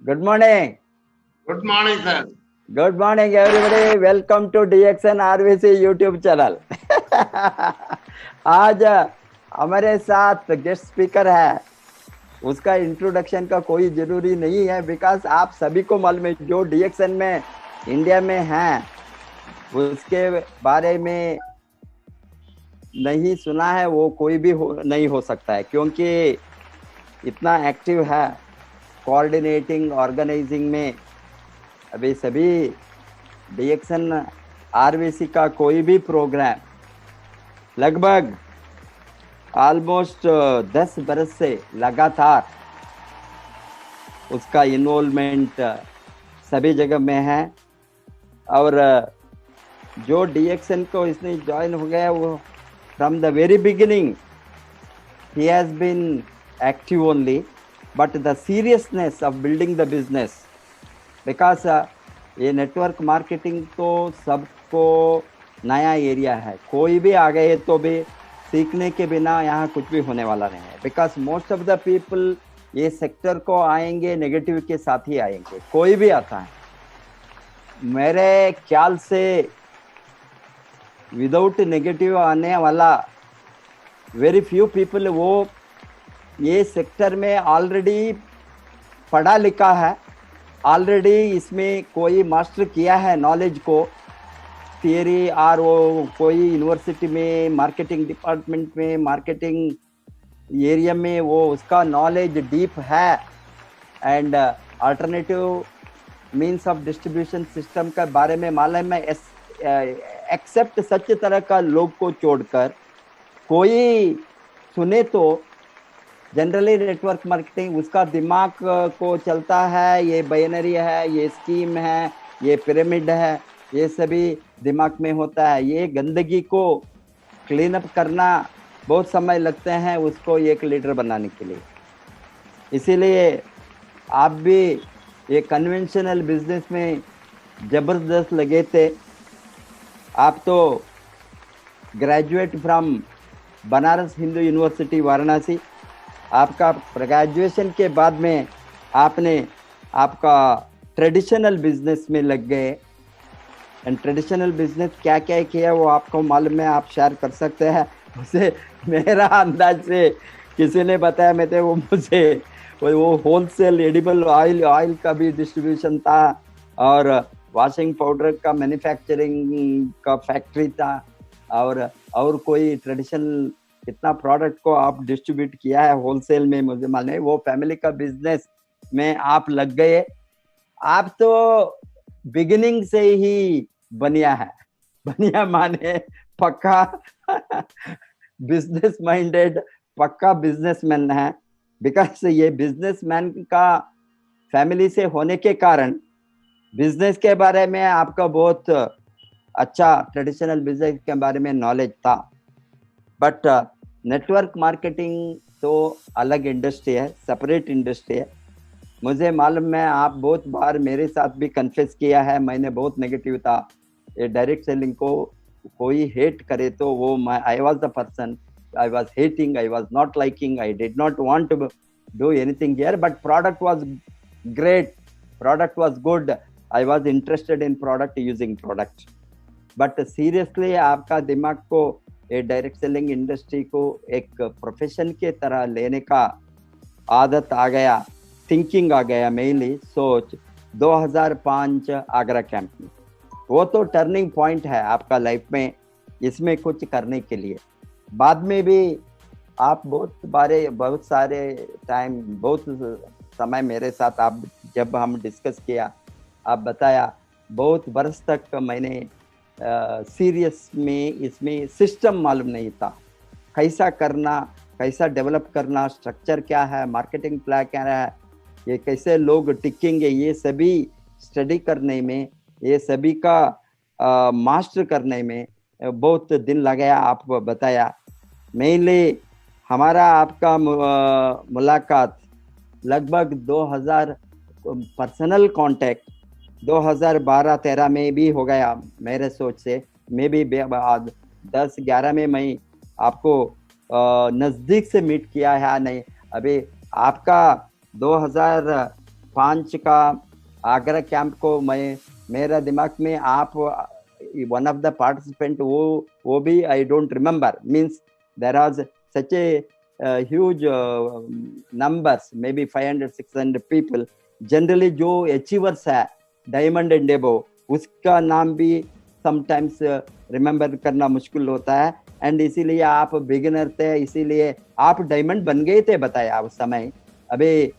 Good morning. Good morning, sir. Good morning, everybody. Welcome to DXN RVC YouTube channel. आज हमारे साथ guest speaker है। उसका introduction का कोई जरूरी नहीं है, बिकॉज आप सभी को मालूम है जो DXN में इंडिया में हैं उसके बारे में नहीं सुना है वो कोई भी नहीं हो सकता है, क्योंकि इतना एक्टिव है कोऑर्डिनेटिंग ऑर्गेनाइजिंग में। अभी सभी DXN RVC का कोई भी प्रोग्राम लगभग ऑलमोस्ट 10 बरस से लगातार उसका इन्वॉल्वमेंट सभी जगह में है। और जो DXN को इसने ज्वाइन हो गया वो from the very beginning he has been active only, but the seriousness of building the business, because ये नेटवर्क मार्केटिंग तो सबको नया एरिया है, कोई भी आ गए तो भी सीखने के बिना यहाँ कुछ भी होने वाला नहीं है। Because most of the people ये सेक्टर को आएंगे नेगेटिव के साथ ही आएंगे, कोई भी आता है। मेरे ख्याल से विदाउट नेगेटिव आने वाला वेरी फ्यू पीपल वो ये सेक्टर में ऑलरेडी पढ़ा लिखा है, ऑलरेडी इसमें कोई मास्टर किया है नॉलेज को, थियरी और वो कोई यूनिवर्सिटी में मार्केटिंग डिपार्टमेंट में मार्केटिंग एरिया में वो उसका नॉलेज डीप है। And alternative means of distribution system के बारे में मालूम है, एक्सेप्ट सच तरह का लोग को छोड़कर कोई सुने तो जनरली नेटवर्क मार्केटिंग उसका दिमाग को चलता है, ये बाइनरी है, ये स्कीम है, ये पिरामिड है, ये सभी दिमाग में होता है। ये गंदगी को क्लीन अप करना बहुत समय लगते हैं उसको एक लीडर बनाने के लिए। इसीलिए आप भी ये कन्वेंशनल बिजनेस में जबरदस्त लगे थे। आप तो graduate from Banaras Hindu university Varanasi, आपका ग्रेजुएशन के बाद में आपने आपका ट्रेडिशनल बिजनेस में लग गए। एंड ट्रेडिशनल बिजनेस क्या क्या किया वो आपको मालूम है, आप शेयर कर सकते हैं। उसे मेरा अंदाज से किसी ने बताया, मैं थे वो मुझे वो होलसेल एडिबल ऑयल का भी डिस्ट्रीब्यूशन था और वॉशिंग पाउडर का मैन्युफैक्चरिंग का फैक्ट्री था और कोई ट्रेडिशनल इतना प्रोडक्ट को आप डिस्ट्रीब्यूट किया है होलसेल में, मुझे मालूम है। वो फैमिली का बिजनेस में आप लग गए। आप तो बिगिनिंग से ही बनिया है, बनिया माने पक्का बिजनेस माइंडेड, पक्का बिजनेसमैन है। बिकॉज ये बिजनेसमैन का फैमिली से होने के कारण बिजनेस के बारे में आपका बहुत अच्छा ट्रेडिशनल बिजनेस के बारे में नॉलेज था। बट नेटवर्क मार्केटिंग तो अलग इंडस्ट्री है, सेपरेट इंडस्ट्री है। मुझे मालूम है, आप बहुत बार मेरे साथ भी कन्फेस किया है, मैंने बहुत नेगेटिव था ये डायरेक्ट सेलिंग को। कोई हेट करे तो वो I was the person, I was hating, I was not liking, I did not want to do anything here, but product was great, product was good, I was interested in product, using product. But seriously आपका दिमाग को ये direct selling industry को एक profession के तरह लेने का आदत आ गया, थिंकिंग आ गया, मेनली सोच 2005 आगरा कैंप में। वो तो टर्निंग पॉइंट है आपका लाइफ में, इसमें कुछ करने के लिए। बाद में भी आप बहुत सारे टाइम, बहुत समय मेरे साथ आप जब हम डिस्कस किया, आप बताया बहुत बरस तक मैंने सीरियस में इसमें सिस्टम मालूम नहीं था, कैसा करना, कैसा डेवलप करना, स्ट्रक्चर क्या है, मार्केटिंग प्लान क्या है, ये कैसे लोग टिकेंगे, ये सभी स्टडी करने में, ये सभी का मास्टर करने में बहुत दिन लगाया। आप बताया मेनली हमारा आपका मुलाकात लगभग 2000 पर्सनल कांटेक्ट 2012-13 में भी हो गया मेरे सोच से। मे भी 10-11 में मैं आपको नज़दीक से मीट किया है नहीं। अभी आपका 2005 का आगरा कैंप को मैं मेरा दिमाग में आप वन ऑफ द पार्टिसिपेंट वो भी I don't remember means there was such a huge numbers maybe 500-600 people generally जो अचीवर्स है डायमंड एंड एबो उसका नाम भी समटाइम्स रिमेम्बर करना मुश्किल होता है एंड इसीलिए आप बिगिनर थे इसीलिए आप डायमंड बन गए थे बताया उस समय अभी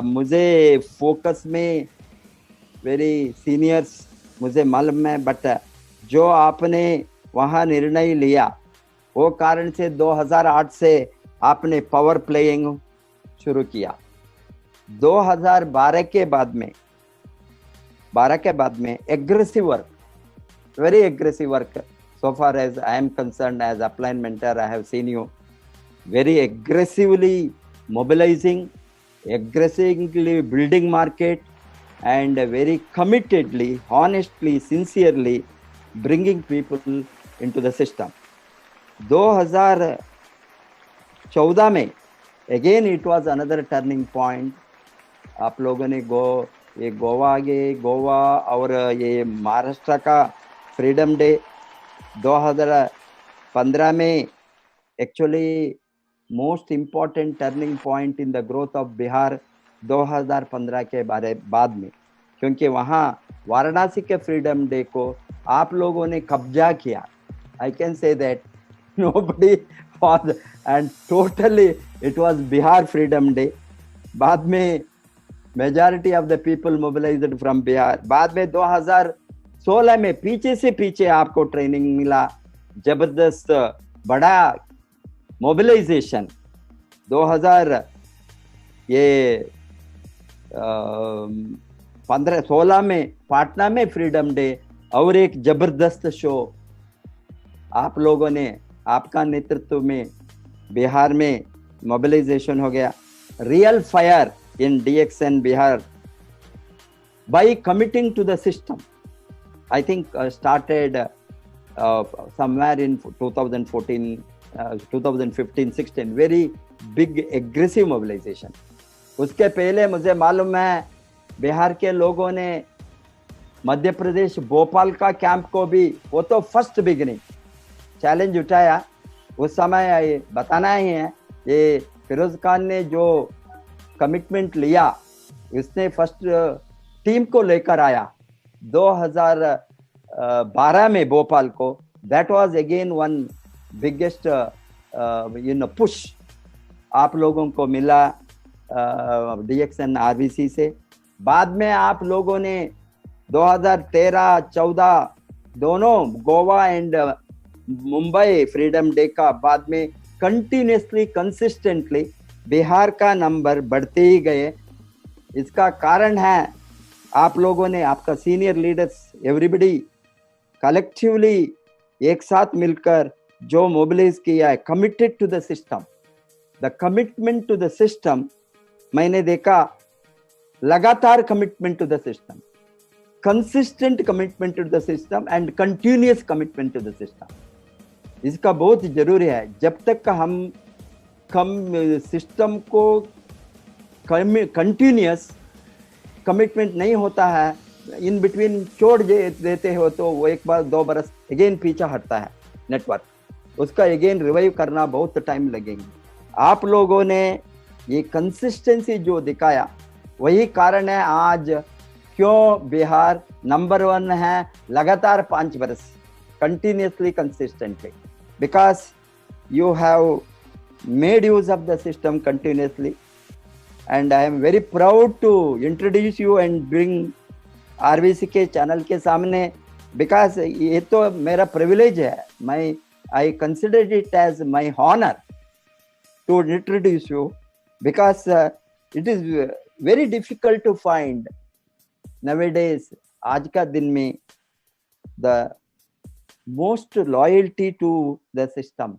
मुझे फोकस में वेरी सीनियर्स मुझे मालूम है बट जो आपने वहाँ निर्णय लिया वो कारण से 2008 से आपने पावर प्लेइंग शुरू किया 2012 के बाद में aggressive work very aggressive work so far as I am concerned as upline mentor I have seen you very aggressively mobilizing aggressively building market and very committedly honestly sincerely bringing people into the system 2014 में again it was another turning point आप लोगों ने ये गोवा और ये महाराष्ट्र का freedom day 2015 में actually most important turning point in the growth of Bihar 2015 के बाद में क्योंकि वहाँ वाराणसी के फ्रीडम डे को आप लोगों ने कब्जा किया I can say that nobody was and totally it was Bihar freedom day बाद में majority of the people mobilised from Bihar बाद में 2016 में पीछे से पीछे आपको ट्रेनिंग मिला जबरदस्त बड़ा मोबिलाइजेशन 2016 में पटना में फ्रीडम डे और एक जबरदस्त शो आप लोगों ने आपका नेतृत्व में बिहार में मोबिलाइजेशन हो गया real fire in DXN Bihar by committing to the system. I think started somewhere in 2015-16 very big aggressive mobilization. उसके पहले मुझे मालूम है बिहार के लोगों ने मध्य प्रदेश भोपाल का कैंप को भी वो तो फर्स्ट बिगनिंग चैलेंज उठाया उस समय बताना ही है ये फिरोज खान ने जो कमिटमेंट लिया उसने फर्स्ट टीम को लेकर आया 2012 में भोपाल को that was again one biggest push आप लोगों को मिला DXN RVC से बाद में आप लोगों ने 2013-14 दोनों Goa and Mumbai freedom day का बाद में कंटिन्यूसली कंसिस्टेंटली बिहार का नंबर बढ़ते ही गए इसका कारण है आप लोगों ने आपका सीनियर लीडर्स एवरीबडी कलेक्टिवली एक साथ मिलकर जो मोबिलाइज किया है committed to the system the commitment to the system मैंने देखा लगातार commitment to the system consistent commitment to the system and continuous commitment to the system इसका बहुत जरूरी है जब तक हम सिस्टम को कंटिन्यूअस कमिटमेंट नहीं होता है इन बिटवीन छोड़ देते हो तो वो एक बार 2 बरस अगेन पीछे हटता है नेटवर्क उसका अगेन रिवाइव करना बहुत टाइम लगेगा आप लोगों ने ये कंसिस्टेंसी जो दिखाया वही कारण है आज क्यों बिहार नंबर 1 है लगातार 5 बरस continuously consistently because you have made use of the system continuously and I am very proud to introduce you and bring RVC के चैनल के सामने because ये तो मेरा privilege है मैं I consider it as my honor to introduce you because it is very difficult to find nowadays आज का दिन में the most loyalty to the system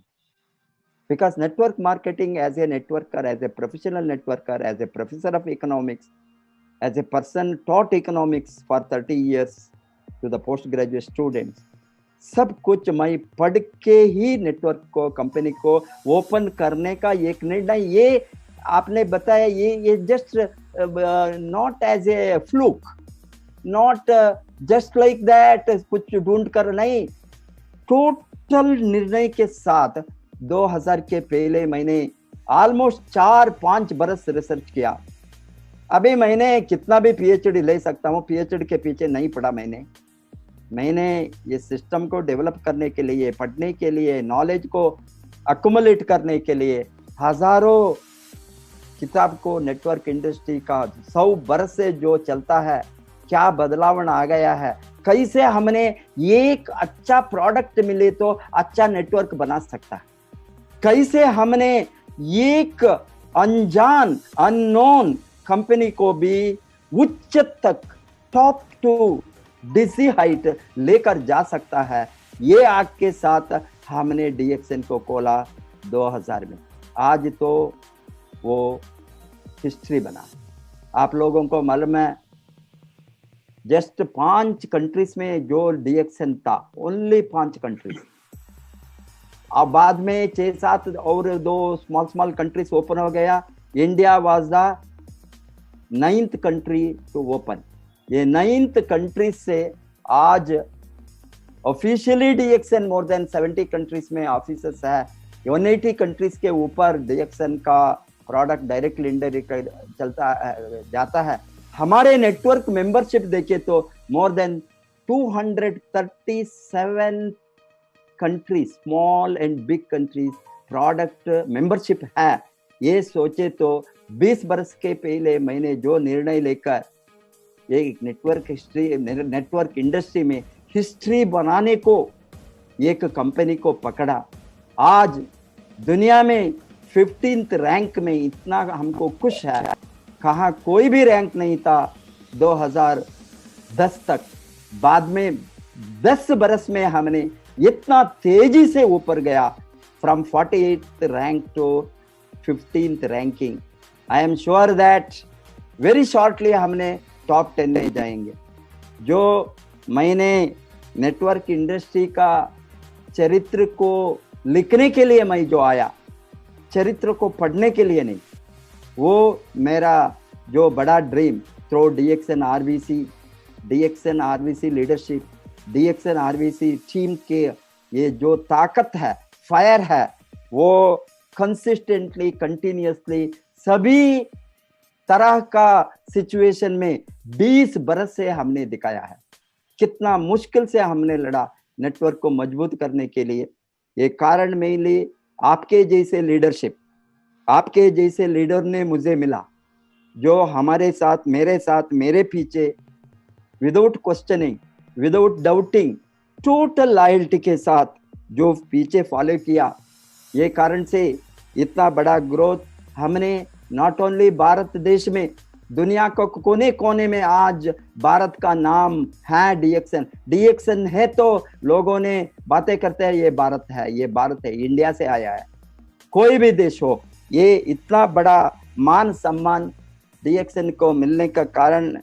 because network marketing as a networker as a professional networker as a professor of economics as a person taught economics for 30 years to the postgraduate students सब कुछ मैं पढ़ के ही network को company को open करने का एक निर्णय ये आपने बताया ये just not as a fluke, not just like that कुछ ढूंढ कर, नहीं, टोटल निर्णय के साथ 2000 के पहले मैंने ऑलमोस्ट 4-5 बरस रिसर्च किया। अभी मैंने कितना भी पीएचडी ले सकता हूँ, पीएचडी के पीछे नहीं पड़ा मैंने ये सिस्टम को डेवलप करने के लिए, पढ़ने के लिए, नॉलेज को अकुमुलेट करने के लिए हजारों किताब को, नेटवर्क इंडस्ट्री का 100 बरस से जो चलता है, क्या बदलाव आ गया है, कैसे हमने एक अच्छा प्रोडक्ट मिले तो अच्छा नेटवर्क बना सकता है, कैसे हमने एक अनजान अननोन कंपनी को भी उच्च तक, टॉप टू डिसी हाइट लेकर जा सकता है, ये आग के साथ हमने डीएक्सएन को खोला 2000 में। आज तो वो हिस्ट्री बना। आप लोगों को मालूम है, जस्ट 5 कंट्रीज में जो डीएक्सएन था, ओनली 5 कंट्रीज, अब बाद में 6-7 और 2 स्मॉल कंट्रीज ओपन हो गया। India was the 9th country to open. ये 9th कंट्री से आज officially DXN more than 70 countries में ऑफिसेस है। 180 कंट्रीज के ऊपर डीएक्सएन का प्रोडक्ट डायरेक्टली इनडायरेक्ट चलता जाता है। हमारे नेटवर्क मेंबरशिप देखे तो more than 237 countries, small and big countries product membership है। ये सोचे तो 20 बरस के पहले मैंने जो निर्णय लेकर ये नेटवर्क इंडस्ट्री में हिस्ट्री बनाने को एक कंपनी को पकड़ा, आज दुनिया में 15th रैंक में इतना हमको खुश है। कहाँ कोई भी रैंक नहीं था 2010 तक। बाद में 10 बरस में हमने इतना तेजी से ऊपर गया, from 48th rank to 15th ranking. I am sure that very shortly हमने टॉप 10 में जाएंगे। जो मैंने नेटवर्क इंडस्ट्री का चरित्र को लिखने के लिए मैं जो आया, चरित्र को पढ़ने के लिए नहीं, वो मेरा जो बड़ा dream through DXN RVC leadership, DXN RVC team के ये जो ताकत है, फायर है, वो कंसिस्टेंटली, कंटिन्यूसली सभी तरह का सिचुएशन में 20 बरस से हमने दिखाया है। कितना मुश्किल से हमने लड़ा नेटवर्क को मजबूत करने के लिए। ये कारण मेनली आपके जैसे लीडरशिप, आपके जैसे लीडर ने मुझे मिला, जो हमारे साथ, मेरे पीछे without questioning, without doubting, total loyalty के साथ जो पीछे फॉलो किया। ये कारण से इतना बड़ा ग्रोथ हमने नॉट ओनली भारत देश में, दुनिया को कोने कोने में आज भारत का नाम है डीएक्सएन है तो लोगों ने बातें करते हैं ये भारत है, ये भारत है, इंडिया से आया है। कोई भी देश हो, ये इतना बड़ा मान सम्मान डीएक्सएन को मिलने का कारण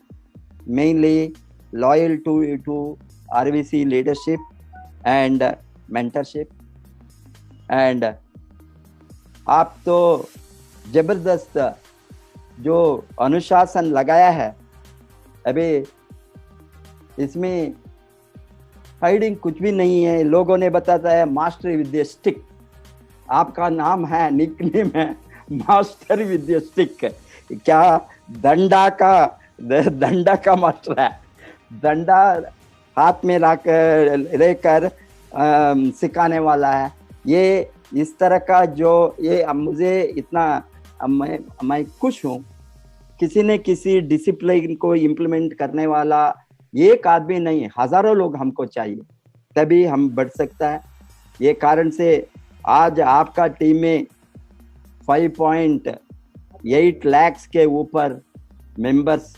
mainly loyal to RVC leadership and mentorship. And आप तो जबरदस्त जो अनुशासन लगाया है, अभी इसमें हाइडिंग कुछ भी नहीं है। लोगों ने बताता है मास्टर विद द स्टिक, आपका नाम है, निकनेम है मास्टर विद द स्टिक। क्या डंडा का मास्टर है, डंडा हाथ में लेकर सिखाने वाला है। ये इस तरह का जो ये मुझे इतना मैं खुश हूँ। किसी न किसी डिसिप्लिन को इम्प्लीमेंट करने वाला एक आदमी नहीं, हजारों लोग हमको चाहिए, तभी हम बढ़ सकता है। ये कारण से आज आपका टीम में 5.8 लाख के ऊपर मेंबर्स,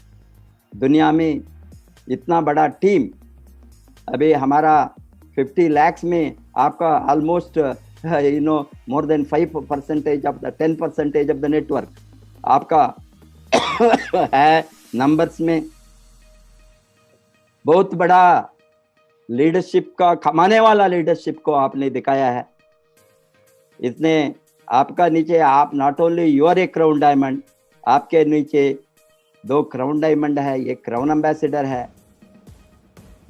दुनिया में इतना बड़ा टीम। अभी हमारा 50 लाख में आपका almost more than 5% of the 10% of the network आपका है नंबर्स में। बहुत बड़ा लीडरशिप का, कमाने वाला लीडरशिप को आपने दिखाया है। इसने आपका नीचे आप not only your a crown diamond, आपके नीचे 2 क्राउन डायमंड है, ये क्राउन एम्बेसडर है,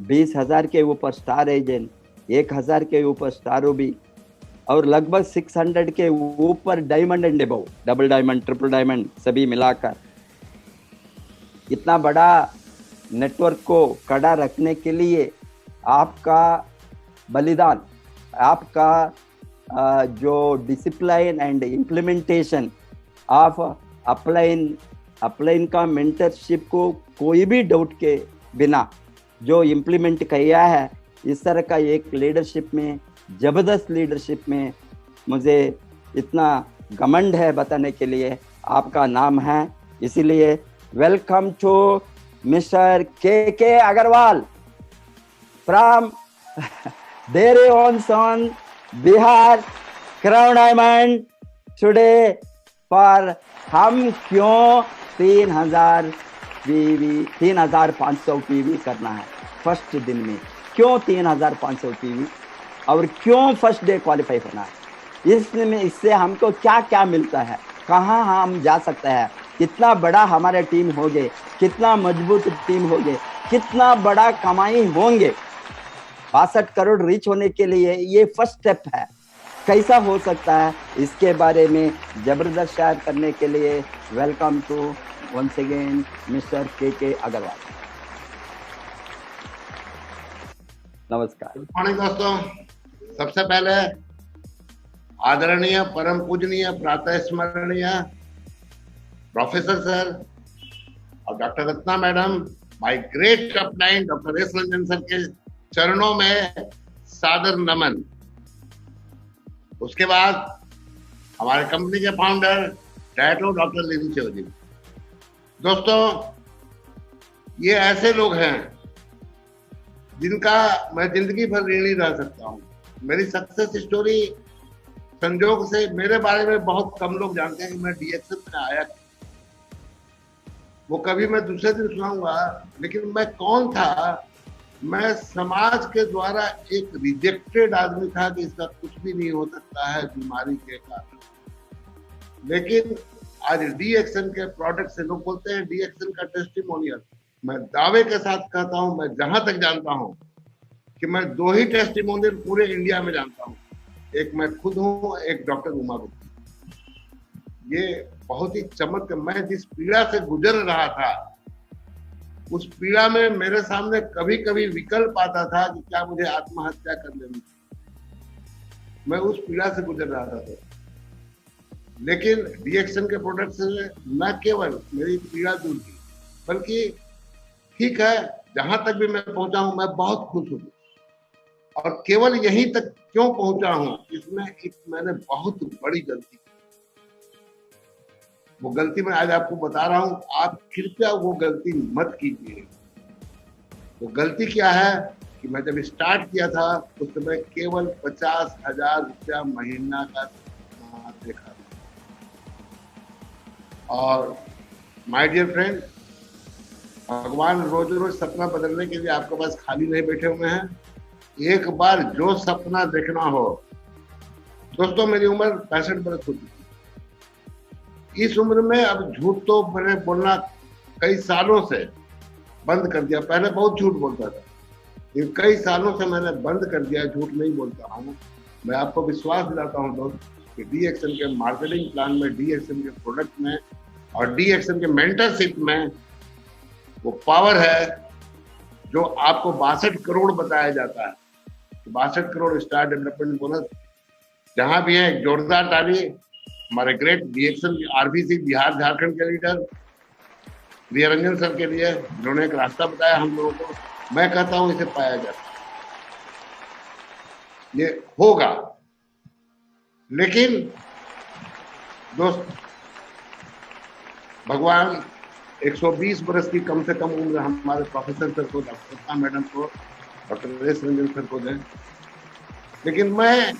20,000 के ऊपर स्टार एजेंट, 1,000 के ऊपर स्टार ओबी और लगभग 600 के ऊपर diamond and above, double diamond, triple diamond सभी मिलाकर इतना बड़ा नेटवर्क को कड़ा रखने के लिए आपका बलिदान, आपका जो discipline and implementation of upline का मेंटरशिप को कोई भी डाउट के बिना जो इम्प्लीमेंट किया है, इस तरह का एक लीडरशिप में, जबरदस्त लीडरशिप में मुझे इतना घमंड है बताने के लिए आपका नाम है। इसीलिए welcome to mister K Agarwal from their own son Bihar, crown diamond today for हम क्यों 3,500 पीवी करना है फर्स्ट दिन में, क्यों 3,500 पीवी और क्यों फर्स्ट डे क्वालिफाई होना है, इससे हमको क्या क्या मिलता है, कहाँ हम जा सकते हैं, कितना बड़ा हमारे टीम होंगे, कितना मजबूत टीम होंगे, कितना बड़ा कमाई होंगे। 62 करोड़ रीच होने के लिए ये फर्स्ट स्टेप है, कैसा हो सकता है, इसके बारे में जबरदस्त शेयर करने के लिए welcome to once again mister K Agarwal. नमस्कार। गुड मॉर्निंग दोस्तों। सबसे पहले आदरणीय, परम पूजनीय, प्रातः स्मरणीय प्रोफेसर सर और doctor Ratna madam, my great upline doctor S Ranjan sir के चरणों में सादर नमन। उसके बाद हमारे कंपनी के फाउंडर डायरेक्टर डॉक्टर लिन चौधरी। दोस्तों, ये ऐसे लोग हैं जिनका मैं जिंदगी भर ऋणी रह सकता हूँ। मेरी सक्सेस स्टोरी संजोग से मेरे बारे में बहुत कम लोग जानते हैं कि मैं डीएक्सन में आया, वो कभी मैं दूसरे दिन सुनाऊंगा। लेकिन मैं कौन था? मैं समाज के द्वारा एक रिजेक्टेड आदमी था कि इसका कुछ भी नहीं हो सकता है बीमारी के कारण। लेकिन आज डीएक्सन के प्रोडक्ट से लोग बोलते हैं डीएक्सन का टेस्टिमोनियल। मैं दावे के साथ कहता हूं, मैं जहां तक जानता हूं कि मैं 2 ही टेस्टिमोनियल पूरे इंडिया में जानता हूं, एक मैं खुद हूं, एक डॉक्टर उमा गुप्ता। ये बहुत ही चमक, मैं जिस पीड़ा से गुजर रहा था उस पीड़ा में मेरे सामने कभी कभी विकल्प आता था कि क्या मुझे आत्महत्या कर लेनी। मैं उस पीड़ा से गुजर रहा था। लेकिन डीएक्सन के प्रोडक्ट से न केवल मेरी पीड़ा दूर की, बल्कि ठीक है, जहां तक भी मैं पहुंचा हूं मैं बहुत खुश हूं। और केवल यहीं तक क्यों पहुंचा हूं, इसमें एक मैंने बहुत बड़ी गलती की। वो गलती मैं आज आपको बता रहा हूं, आप कृपया वो गलती मत कीजिए। वो गलती क्या है कि मैं जब स्टार्ट किया था उस समय केवल 50,000 रुपया महीना का देखा। और माय डियर फ्रेंड, भगवान रोज रोज सपना बदलने के लिए आपके पास खाली नहीं बैठे हुए हैं। एक बार जो सपना देखना हो, दोस्तों मेरी उम्र 65 बरस हो चुकी। इस उम्र में अब झूठ तो मैंने बोलना कई सालों से बंद कर दिया। पहले बहुत झूठ बोलता था, लेकिन कई सालों से मैंने बंद कर दिया, झूठ नहीं बोलता हूँ। मैं आपको विश्वास दिलाता हूँ दोस्त कि डीएक्सन के मार्केटिंग प्लान में, डीएक्सन के प्रोडक्ट में और डीएक्सन के मेंटरशिप में वो पावर है जो आपको 62 करोड़ बताया जाता है। 62 करोड़ स्टार डेवलपमेंट बोनस जहां भी है, एक जोरदार ताली हमारे ग्रेट डीएक्सन आरबीसी बिहार झारखंड के लीडर प्रिय रंजन सर के लिए, जिन्होंने एक रास्ता बताया हम लोगों को। मैं कहता हूं इसे पाया जाता, ये होगा। लेकिन दोस्त, भगवान 120 बरस की कम से कम उम्र हमारे प्रोफेसर सर को, डॉक्टर रत्ना मैडम को, डॉक्टर एस रंजन सर को दें। लेकिन मैं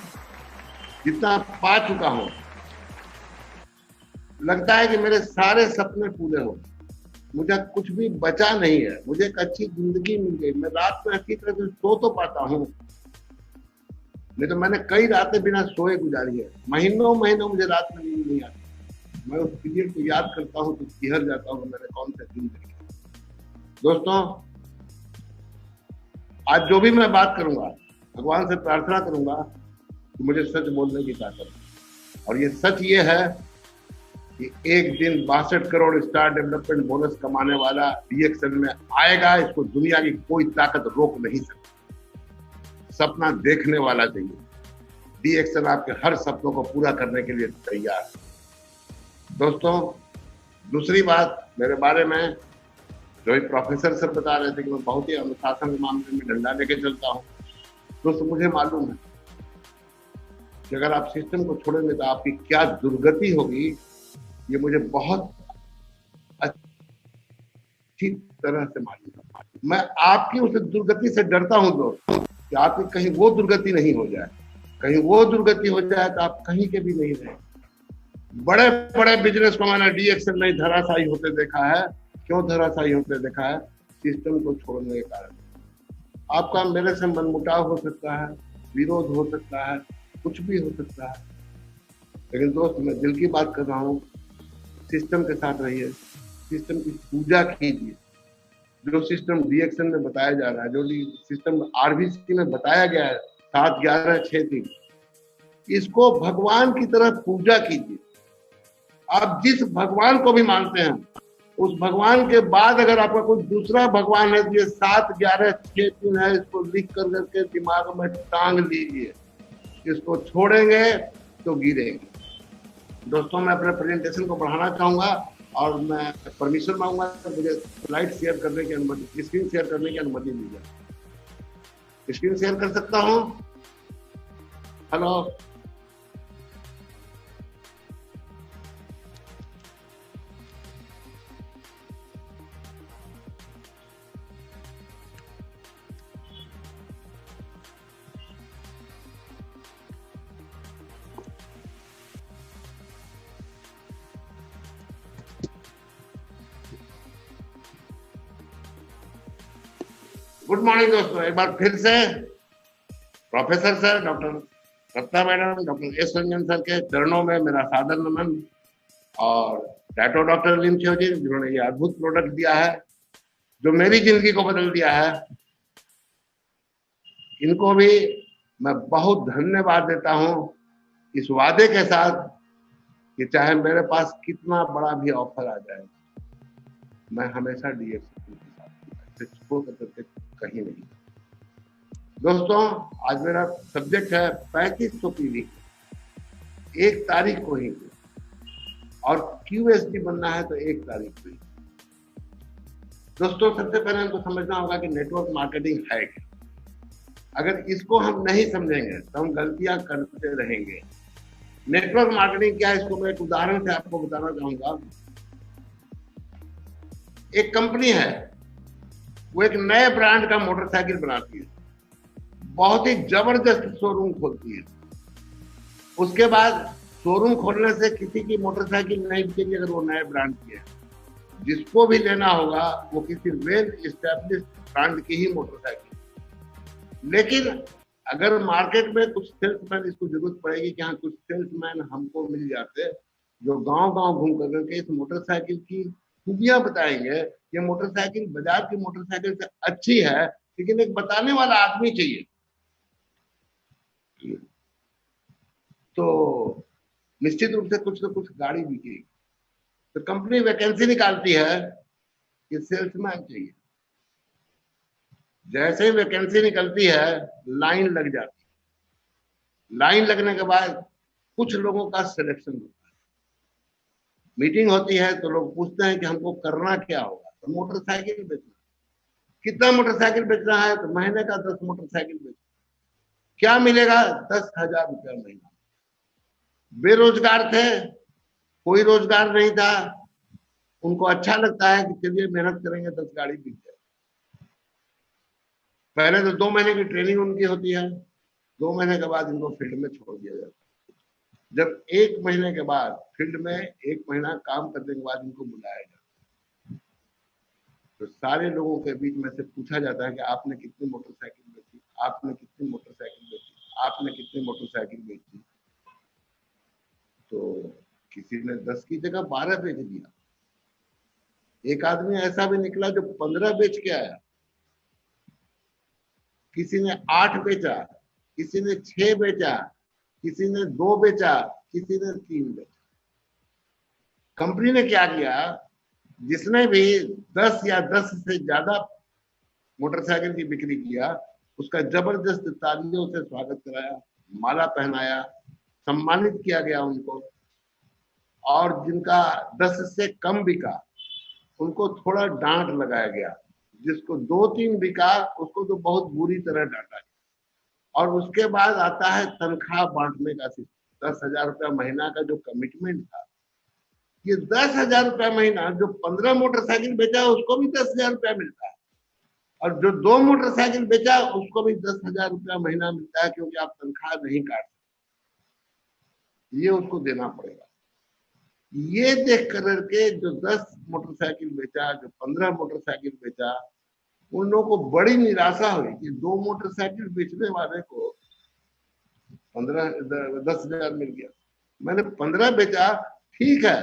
जितना पा चुका हूं, लगता है कि मेरे सारे सपने पूरे हो, मुझे कुछ भी बचा नहीं है। मुझे एक अच्छी जिंदगी मिल गई, मैं रात में अच्छी तरह से सो तो पाता हूं, नहीं तो मैंने कई रातें बिना सोए गुजारी है, महीनों महीनों मुझे रात में नींद नहीं आती। मैं उस पीरियड को याद करता हूँ तो सिहर जाता हूँ, मैंने कौन से दिन देखे। दोस्तों, आज जो भी मैं बात करूंगा, भगवान से प्रार्थना करूंगा कि मुझे सच बोलने की ताकत है। और ये सच ये है कि एक दिन 62 करोड़ स्टार डेवलपमेंट बोनस कमाने वाला डीएक्सएल में आएगा। इसको दुनिया की कोई ताकत रोक नहीं सकती। सपना देखने वाला चाहिए। डीएक्सएल आपके हर सपनों को पूरा करने के लिए तैयार है। दोस्तों, दूसरी बात मेरे बारे में, जो एक प्रोफेसर सर बता रहे थे कि मैं बहुत ही अनुशासन के मामले में डंडा लेके चलता हूँ। दोस्तों, मुझे मालूम है कि अगर आप सिस्टम को छोड़ेंगे तो आपकी क्या दुर्गति होगी, ये मुझे बहुत अच्छी तरह से मालूम है। मैं आपकी उस दुर्गति से डरता हूं दोस्त, कि आपकी कहीं वो दुर्गति नहीं हो जाए। कहीं वो दुर्गति हो जाए तो आप कहीं के भी नहीं रहे। बड़े बड़े बिजनेस को मैंने डीएक्सएल नहीं धराशायी होते देखा है। क्यों धराशायी होते देखा है? सिस्टम को छोड़ने के कारण। आपका मेरे से मनमुटाव हो सकता है, विरोध हो सकता है, कुछ भी हो सकता है, लेकिन दोस्त मैं दिल की बात कर रहा हूँ। सिस्टम के साथ रहिए, सिस्टम की पूजा कीजिए। जो सिस्टम डीएक्सएल में बताया जा रहा है, जो सिस्टम आरबीसी में बताया गया है 7-11-6-3, इसको भगवान की तरह पूजा कीजिए। आप जिस भगवान को भी मानते हैं, उस भगवान के बाद अगर आपका कोई दूसरा भगवान है, ये 7-11-6-3 है, इसको लिख कर करके दिमाग में टांग लीजिए। इसको छोड़ेंगे तो गिरेंगे। दोस्तों, मैं अपने प्रेजेंटेशन को बढ़ाना चाहूंगा और मैं परमिशन मांगूंगा, मुझे स्लाइड शेयर करने की अनुमति, स्क्रीन शेयर करने की अनुमति दीजिए। स्क्रीन शेयर कर सकता हूं? हेलो, गुड मॉर्निंग दोस्तों। एक बार फिर से professor sir, doctor Ratna madam, doctor S Ranjan sir के चरणों में मेरा सादर नमन। और डैटो डॉक्टर लिम छियो जी, जिन्होंने ये अद्भुत प्रोडक्ट दिया है जो मेरी जिंदगी को बदल दिया है, इनको भी मैं बहुत धन्यवाद देता हूं, इस वादे के साथ कि चाहे मेरे पास कितना बड़ा भी ऑफर आ जाए, मैं हमेशा डीएक्सएल के साथ छोड़ करके कहीं नहीं। दोस्तों, आज मेरा सब्जेक्ट है 3500 पीवी, 1 तारीख को ही, और क्यूएसडी बनना है तो 1 तारीख को ही। दोस्तों, सबसे पहले हमको समझना होगा कि नेटवर्क मार्केटिंग है क्या। अगर इसको हम नहीं समझेंगे तो हम गलतियां करते रहेंगे। नेटवर्क मार्केटिंग क्या है, इसको मैं एक उदाहरण से आपको बताना चाहूंगा। एक कंपनी है, वो एक नए ब्रांड का मोटरसाइकिल बनाती है, बहुत ही जबरदस्त शोरूम खोलती है। उसके बाद शोरूम खोलने से किसी की मोटरसाइकिल नहीं बिकेगी अगर वो नए ब्रांड की है। जिसको भी लेना होगा वो किसी वेल एस्टेब्लिश्ड ब्रांड की ही मोटरसाइकिल। लेकिन अगर मार्केट में कुछ सेल्समैन, इसको जरूरत पड़ेगी कि हाँ कुछ सेल्समैन हमको मिल जाते जो गांव-गांव घूम करके इस मोटरसाइकिल की खूबियां बताएंगे। ये मोटरसाइकिल बाजार की मोटरसाइकिल से अच्छी है, लेकिन एक बताने वाला आदमी चाहिए। तो निश्चित रूप से कुछ ना कुछ गाड़ी बिकेगी। तो कंपनी वैकेंसी निकालती है कि सेल्समैन चाहिए। जैसे ही वैकेंसी निकलती है, लाइन लग जाती है। लाइन लगने के बाद कुछ लोगों का सिलेक्शन होता है। मीटिंग होती है तो लोग पूछते हैं कि हमको करना क्या होगा। तो मोटरसाइकिल बेचना। कितना मोटरसाइकिल बेचना है? तो महीने का 10 मोटरसाइकिल बेचना। क्या मिलेगा? 10,000 रुपया महीना। बेरोजगार थे, कोई रोजगार नहीं था, उनको अच्छा लगता है कि चलिए मेहनत करेंगे 10 गाड़ी बिक जाए। पहले तो 2 महीने की ट्रेनिंग उनकी होती है, 2 महीने के बाद इनको फील्ड में छोड़ दिया जाता है। जब 1 महीने के बाद फील्ड में 1 महीना काम करने के बाद इनको बुलाया जाता है, तो सारे लोगों के बीच में से पूछा जाता है कि आपने कितनी मोटरसाइकिल बेची, आपने कितनी मोटरसाइकिल बेची, आपने कितनी मोटरसाइकिल बेची? तो किसी ने 10 की जगह 12 बेच दिया। एक आदमी ऐसा भी निकला जो 15 बेच के आया, किसी ने 8 बेचा, किसी ने 6 बेचा, किसी ने 2 बेचा, किसी ने 3 बेचा। कंपनी ने क्या किया, जिसने भी 10 या 10 से ज्यादा मोटरसाइकिल की बिक्री किया, उसका जबरदस्त तालियों से स्वागत कराया, माला पहनाया, सम्मानित किया गया उनको। और जिनका 10 से कम बिका उनको थोड़ा डांट लगाया गया। जिसको 2-3 बिका उसको तो बहुत बुरी तरह डांटा गया। और उसके बाद आता है तनख्वाह बांटने का सिस्टम। 10,000 रुपया महीना का जो कमिटमेंट था, ये 10,000 रुपया महीना, जो 15 मोटरसाइकिल बेचा उसको भी 10,000 रुपया मिलता है, और जो 2 मोटरसाइकिल बेचा उसको भी 10,000 रुपया महीना मिलता है, क्योंकि आप तनख्वाह नहीं काट सकते, ये उसको देना पड़ेगा। ये देख करके जो 10 मोटरसाइकिल बेचा, जो 15 मोटरसाइकिल बेचा, उन लोगों को बड़ी निराशा हुई कि 2 मोटरसाइकिल बेचने वाले को 10,000 मिल गया। मैंने 15 बेचा, ठीक है,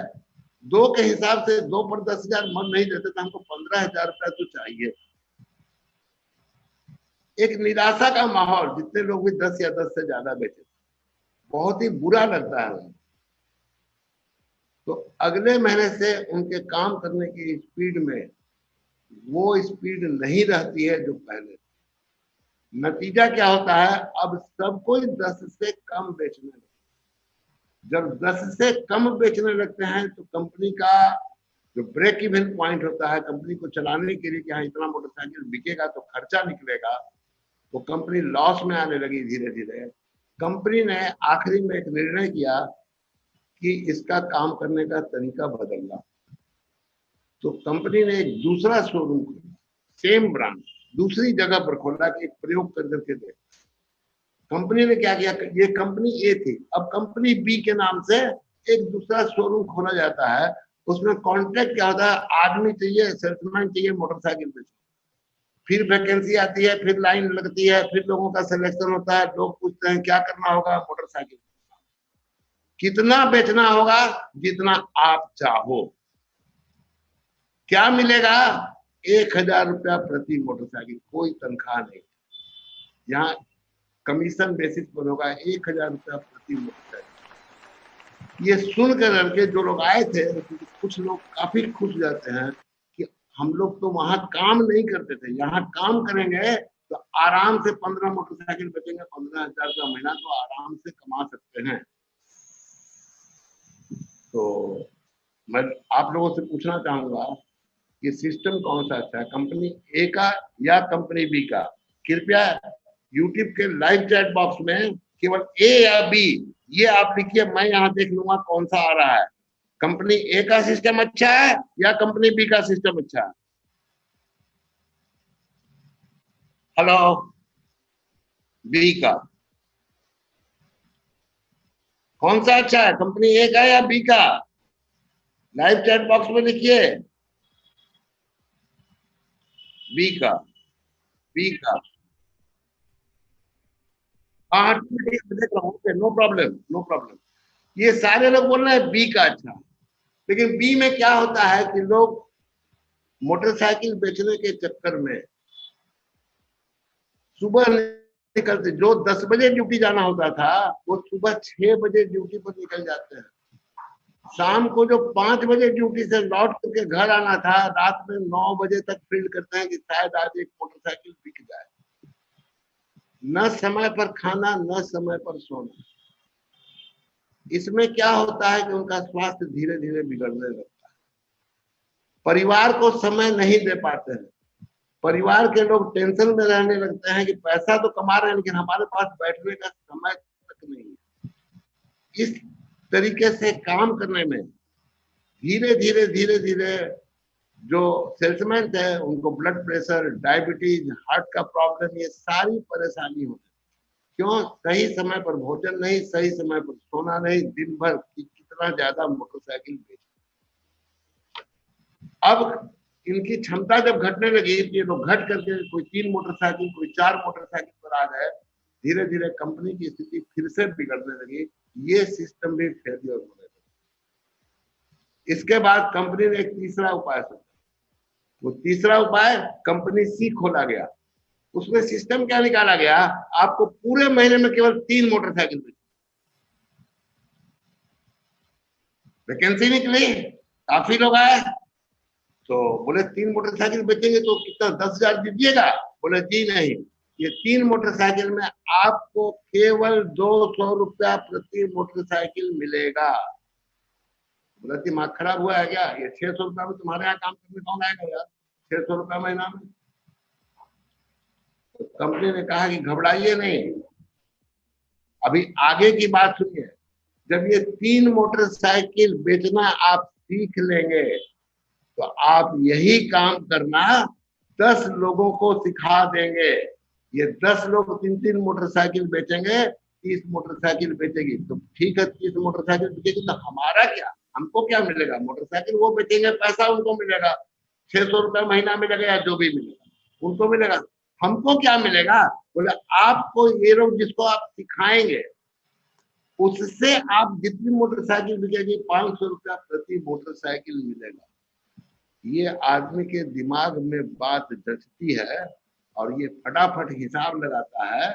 2 के हिसाब से 2 पर 10,000 मन नहीं देते, तो हमको 15,000 रुपया तो चाहिए। एक निराशा का माहौल, जितने लोग भी 10 या 10 से ज्यादा बेचे, बहुत ही बुरा लगता है। तो अगले महीने से उनके काम करने की स्पीड में वो स्पीड नहीं रहती है जो पहले। नतीजा क्या होता है, अब सब कोई 10 से कम बेचने लगता है। जब 10 से कम बेचने लगते हैं तो कंपनी का जो ब्रेक इवन पॉइंट होता है, कंपनी को चलाने के लिए कि हाँ इतना मोटरसाइकिल बिकेगा तो खर्चा निकलेगा, वो कंपनी लॉस में आने लगी धीरे धीरे। कंपनी ने आखिरी में एक निर्णय किया कि इसका काम करने का तरीका बदलना। तो कंपनी ने एक दूसरा शोरूम खोला, सेम ब्रांड दूसरी जगह पर खोला कि एक प्रयोग कर करके दे। कंपनी ने क्या किया, ये कंपनी ए थी, अब कंपनी बी के नाम से एक दूसरा शोरूम खोला जाता है। उसमें कॉन्ट्रैक्ट क्या होता है, आदमी चाहिए, सेल्समैन चाहिए मोटरसाइकिल पे, फिर वैकेंसी आती है, फिर लाइन लगती है, फिर लोगों का सिलेक्शन होता है, लोग पूछते हैं क्या करना होगा, मोटरसाइकिल कितना बेचना होगा, जितना आप चाहो। क्या मिलेगा, 1,000 रुपया प्रति मोटरसाइकिल, कोई तनख्वाह नहीं, यहाँ कमीशन बेसिस पर होगा, 1,000 रुपया प्रति मोटरसाइकिल। ये सुन कर के जो लोग आए थे, कुछ लोग काफी खुश जाते हैं कि हम लोग तो वहां काम नहीं करते थे, यहाँ काम करेंगे तो आराम से 15 मोटरसाइकिल बेचेंगे, 15,000 का महीना तो आराम से कमा सकते हैं। तो मैं आप लोगों से पूछना चाहूंगा कि सिस्टम कौन सा अच्छा है, कंपनी ए का या कंपनी बी का? कृपया यूट्यूब के लाइव चैट बॉक्स में केवल ए या बी ये आप लिखिए, मैं यहाँ देख लूंगा कौन सा आ रहा है। कंपनी ए का सिस्टम अच्छा है या कंपनी बी का सिस्टम अच्छा है? हेलो, बी का कौन सा अच्छा है, कंपनी ए का या बी का? लाइव चैट बॉक्स में लिखिए, बी का, बी का। हाँ देख रहा हूँ, नो प्रॉब्लम, नो प्रॉब्लम। ये सारे लोग बोल रहे हैं बी का अच्छा, लेकिन बी में क्या होता है कि लोग मोटरसाइकिल बेचने के चक्कर में सुबह निकलते, जो 10 बजे ड्यूटी जाना होता था वो सुबह 6 बजे ड्यूटी पर निकल जाते हैं। शाम को जो 5 बजे ड्यूटी से लौट करके घर आना था, रात में 9 बजे तक फील्ड करते हैं कि शायद आज एक मोटरसाइकिल बिक जाए। न समय पर खाना, न समय पर सोना। इसमें क्या होता है कि उनका स्वास्थ्य धीरे धीरे बिगड़ने लगता है, परिवार को समय नहीं दे पाते हैं, परिवार के लोग टेंशन में रहने लगते हैं कि पैसा तो कमा रहे हैं लेकिन हमारे पास बैठने का समय तक नहीं है। इस तरीके से काम करने में धीरे धीरे धीरे धीरे जो सेल्समैन है उनको ब्लड प्रेशर, डायबिटीज, हार्ट का प्रॉब्लम, ये सारी परेशानी होती है। क्यों? सही समय पर भोजन नहीं, सही समय पर सोना नहीं, दिन भर कितना ज्यादा मोटरसाइकिल बेच। अब इनकी क्षमता जब घटने लगी, ये लोग घट करके कोई 3 मोटरसाइकिल, कोई 4 मोटरसाइकिल पर आ गए, धीरे धीरे कंपनी की स्थिति फिर से बिगड़ने लगी। ये सिस्टम भी फेलियर होने लगा। इसके बाद कंपनी ने एक तीसरा उपाय सोचा। वो तीसरा उपाय, कंपनी सी खोला गया। उसमें सिस्टम क्या निकाला गया, आपको पूरे महीने में केवल 3 मोटरसाइकिल बेची। वैकेंसी निकली, काफी लोग आए, तो बोले 3 मोटरसाइकिल बेचेंगे तो कितना 10,000 दीजिएगा। बोले जी नहीं, ये 3 मोटरसाइकिल में आपको केवल 200 रुपया प्रति मोटरसाइकिल मिलेगा। बोला दिमाग खराब हुआ है क्या, ये 600 रुपया में तुम्हारे यहाँ काम करने कौन आएगा यार, 600 रुपया महीना में। तो कंपनी ने कहा कि घबराइए नहीं, अभी आगे की बात सुनिए। जब ये 3 मोटरसाइकिल बेचना आप सीख लेंगे तो आप यही काम करना 10 लोगों को सिखा देंगे। ये 10 लोग 3-3 मोटरसाइकिल बेचेंगे, 30 मोटरसाइकिल बेचेगी। तो ठीक है, 30 मोटरसाइकिल बेचेगी तो हमारा क्या, हमको क्या मिलेगा, मोटरसाइकिल वो बेचेंगे, पैसा उनको मिलेगा, 600 रुपया महीना मिलेगा या जो भी मिलेगा उनको मिलेगा। हमको क्या मिलेगा, बोले आपको ये लोग जिसको आप सिखाएंगे उससे आप जितनी मोटरसाइकिल बिकेगी 500 रुपया प्रति मोटरसाइकिल मिलेगा। ये आदमी के दिमाग में बात जचती है और ये फटाफट हिसाब लगाता है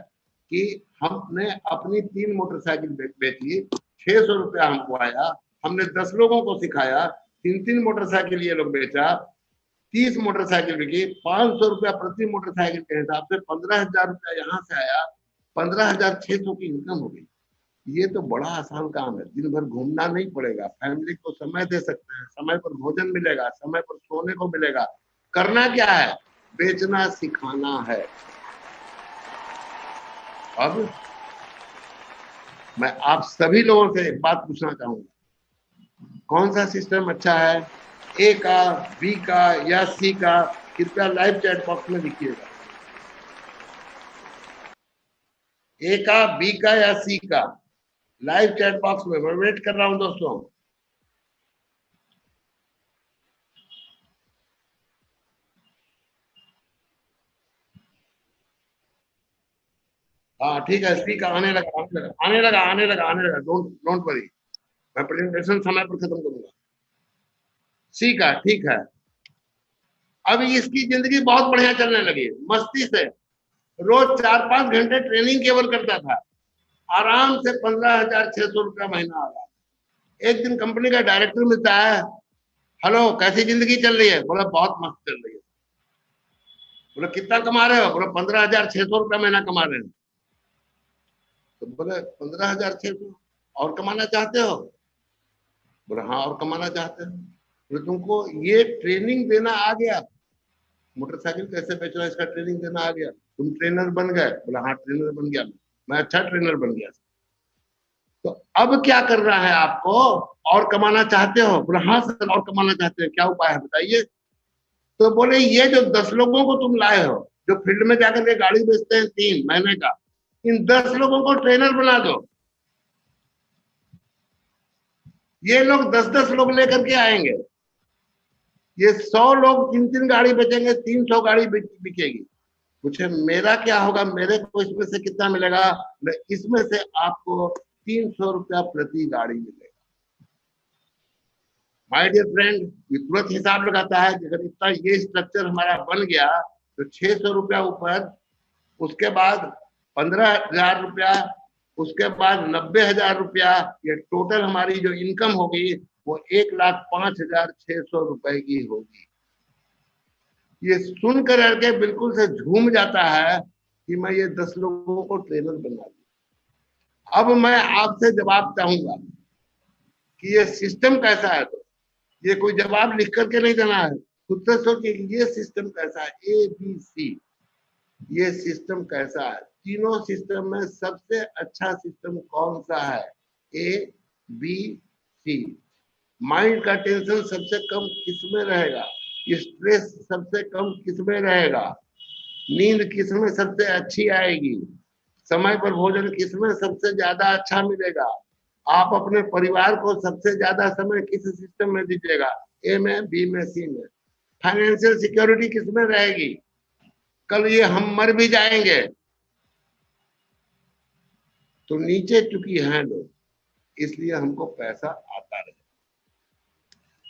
कि हमने अपनी 3 मोटरसाइकिल बेची, 600 रुपया हमको आया, हमने 10 लोगों को सिखाया, 3-3 मोटरसाइकिल ये लोग बेचा, 30 मोटरसाइकिल बिकी, 500 रुपया प्रति मोटरसाइकिल के हिसाब से 15,000 रुपया यहाँ से आया, 15,600 की इनकम हो गई। ये तो बड़ा आसान काम है, दिन भर घूमना नहीं पड़ेगा, फैमिली को समय दे सकते हैं, समय पर भोजन मिलेगा, समय पर सोने को मिलेगा। करना क्या है, बेचना सिखाना है। अब मैं आप सभी लोगों से एक बात पूछना चाहूंगा, कौन सा सिस्टम अच्छा है, ए का, बी का या सी का? कृपया लाइव चैट बॉक्स में लिखिएगा, ए का, बी का या सी का। लाइव चैट बॉक्स में मैं वेट कर रहा हूं दोस्तों। हाँ ठीक है, सी का आने लगा, आने लगा। डोंट डोंट वरी, मैं प्रेजेंटेशन समय पर खत्म करूंगा। सी का, ठीक है। अब इसकी जिंदगी बहुत बढ़िया चलने लगी, मस्ती से। रोज 4-5 घंटे ट्रेनिंग केवल करता था, आराम से 15,600 रुपया महीना आ रहा। एक दिन कंपनी का डायरेक्टर मिलता है, हेलो कैसी जिंदगी चल रही है? बोला बहुत मस्त चल रही है। बोले कितना कमा रहे हो? बोले 15,600 रुपया महीना कमा रहे हैं। तो बोले 15,600 और कमाना चाहते हो? बोले हाँ और कमाना चाहते हैं। बोले तुमको ये ट्रेनिंग देना आ गया, मोटरसाइकिल कैसे बेचना इसका ट्रेनिंग देना आ गया, तुम ट्रेनर बन गए? बोला हाँ ट्रेनर बन गया, मैं अच्छा ट्रेनर बन गया। तो अब क्या करना है आपको, और कमाना चाहते हो? बोला हाँ सर और कमाना चाहते हैं, क्या उपाय है बताइए। तो बोले ये जो 10 लोगों को तुम लाए हो, जो फील्ड में जाकर के गाड़ी बेचते हैं 3 महीने का, इन 10 लोगों को ट्रेनर बना दो। ये लोग 10-10 लोग लेकर के आएंगे, ये 100 लोग 3-3 गाड़ी बेचेंगे, 300 गाड़ी बिकेगी। पूछे मेरा क्या होगा, मेरे को इसमें से कितना मिलेगा? इसमें से आपको 300 रुपया प्रति गाड़ी मिलेगा। माय डियर फ्रेंड, ये तुरंत हिसाब लगाता है कि अगर इतना ये स्ट्रक्चर हमारा बन गया तो 600 रुपया ऊपर, उसके बाद 15,000 रुपया, उसके बाद 90,000 रुपया, ये टोटल हमारी जो इनकम होगी वो 1,05,600 रुपए की होगी। ये सुन करके बिल्कुल से झूम जाता है कि मैं ये 10 लोगों को ट्रेनर बना दूं। अब मैं आपसे जवाब चाहूंगा कि ये सिस्टम कैसा है। तो ये कोई जवाब लिख करके नहीं देना है, खुद से सोचिए ये सिस्टम कैसा है, ए बी सी। ये सिस्टम कैसा है, तीनों सिस्टम में सबसे अच्छा सिस्टम कौन सा है? A B C. माइंड का टेंशन सबसे कम किसमें रहेगा, स्ट्रेस सबसे कम किसमें रहेगा, नींद किसमें सबसे अच्छी आएगी, समय पर भोजन किसमें सबसे ज्यादा अच्छा मिलेगा, आप अपने परिवार को सबसे ज्यादा समय किस सिस्टम में दीजिएगा, ए में, बी में, सी में। फाइनेंशियल सिक्योरिटी किसमें रहेगी, कल ये हम मर भी जाएंगे तो नीचे चुकी हैं लोग, इसलिए हमको पैसा आता रहे।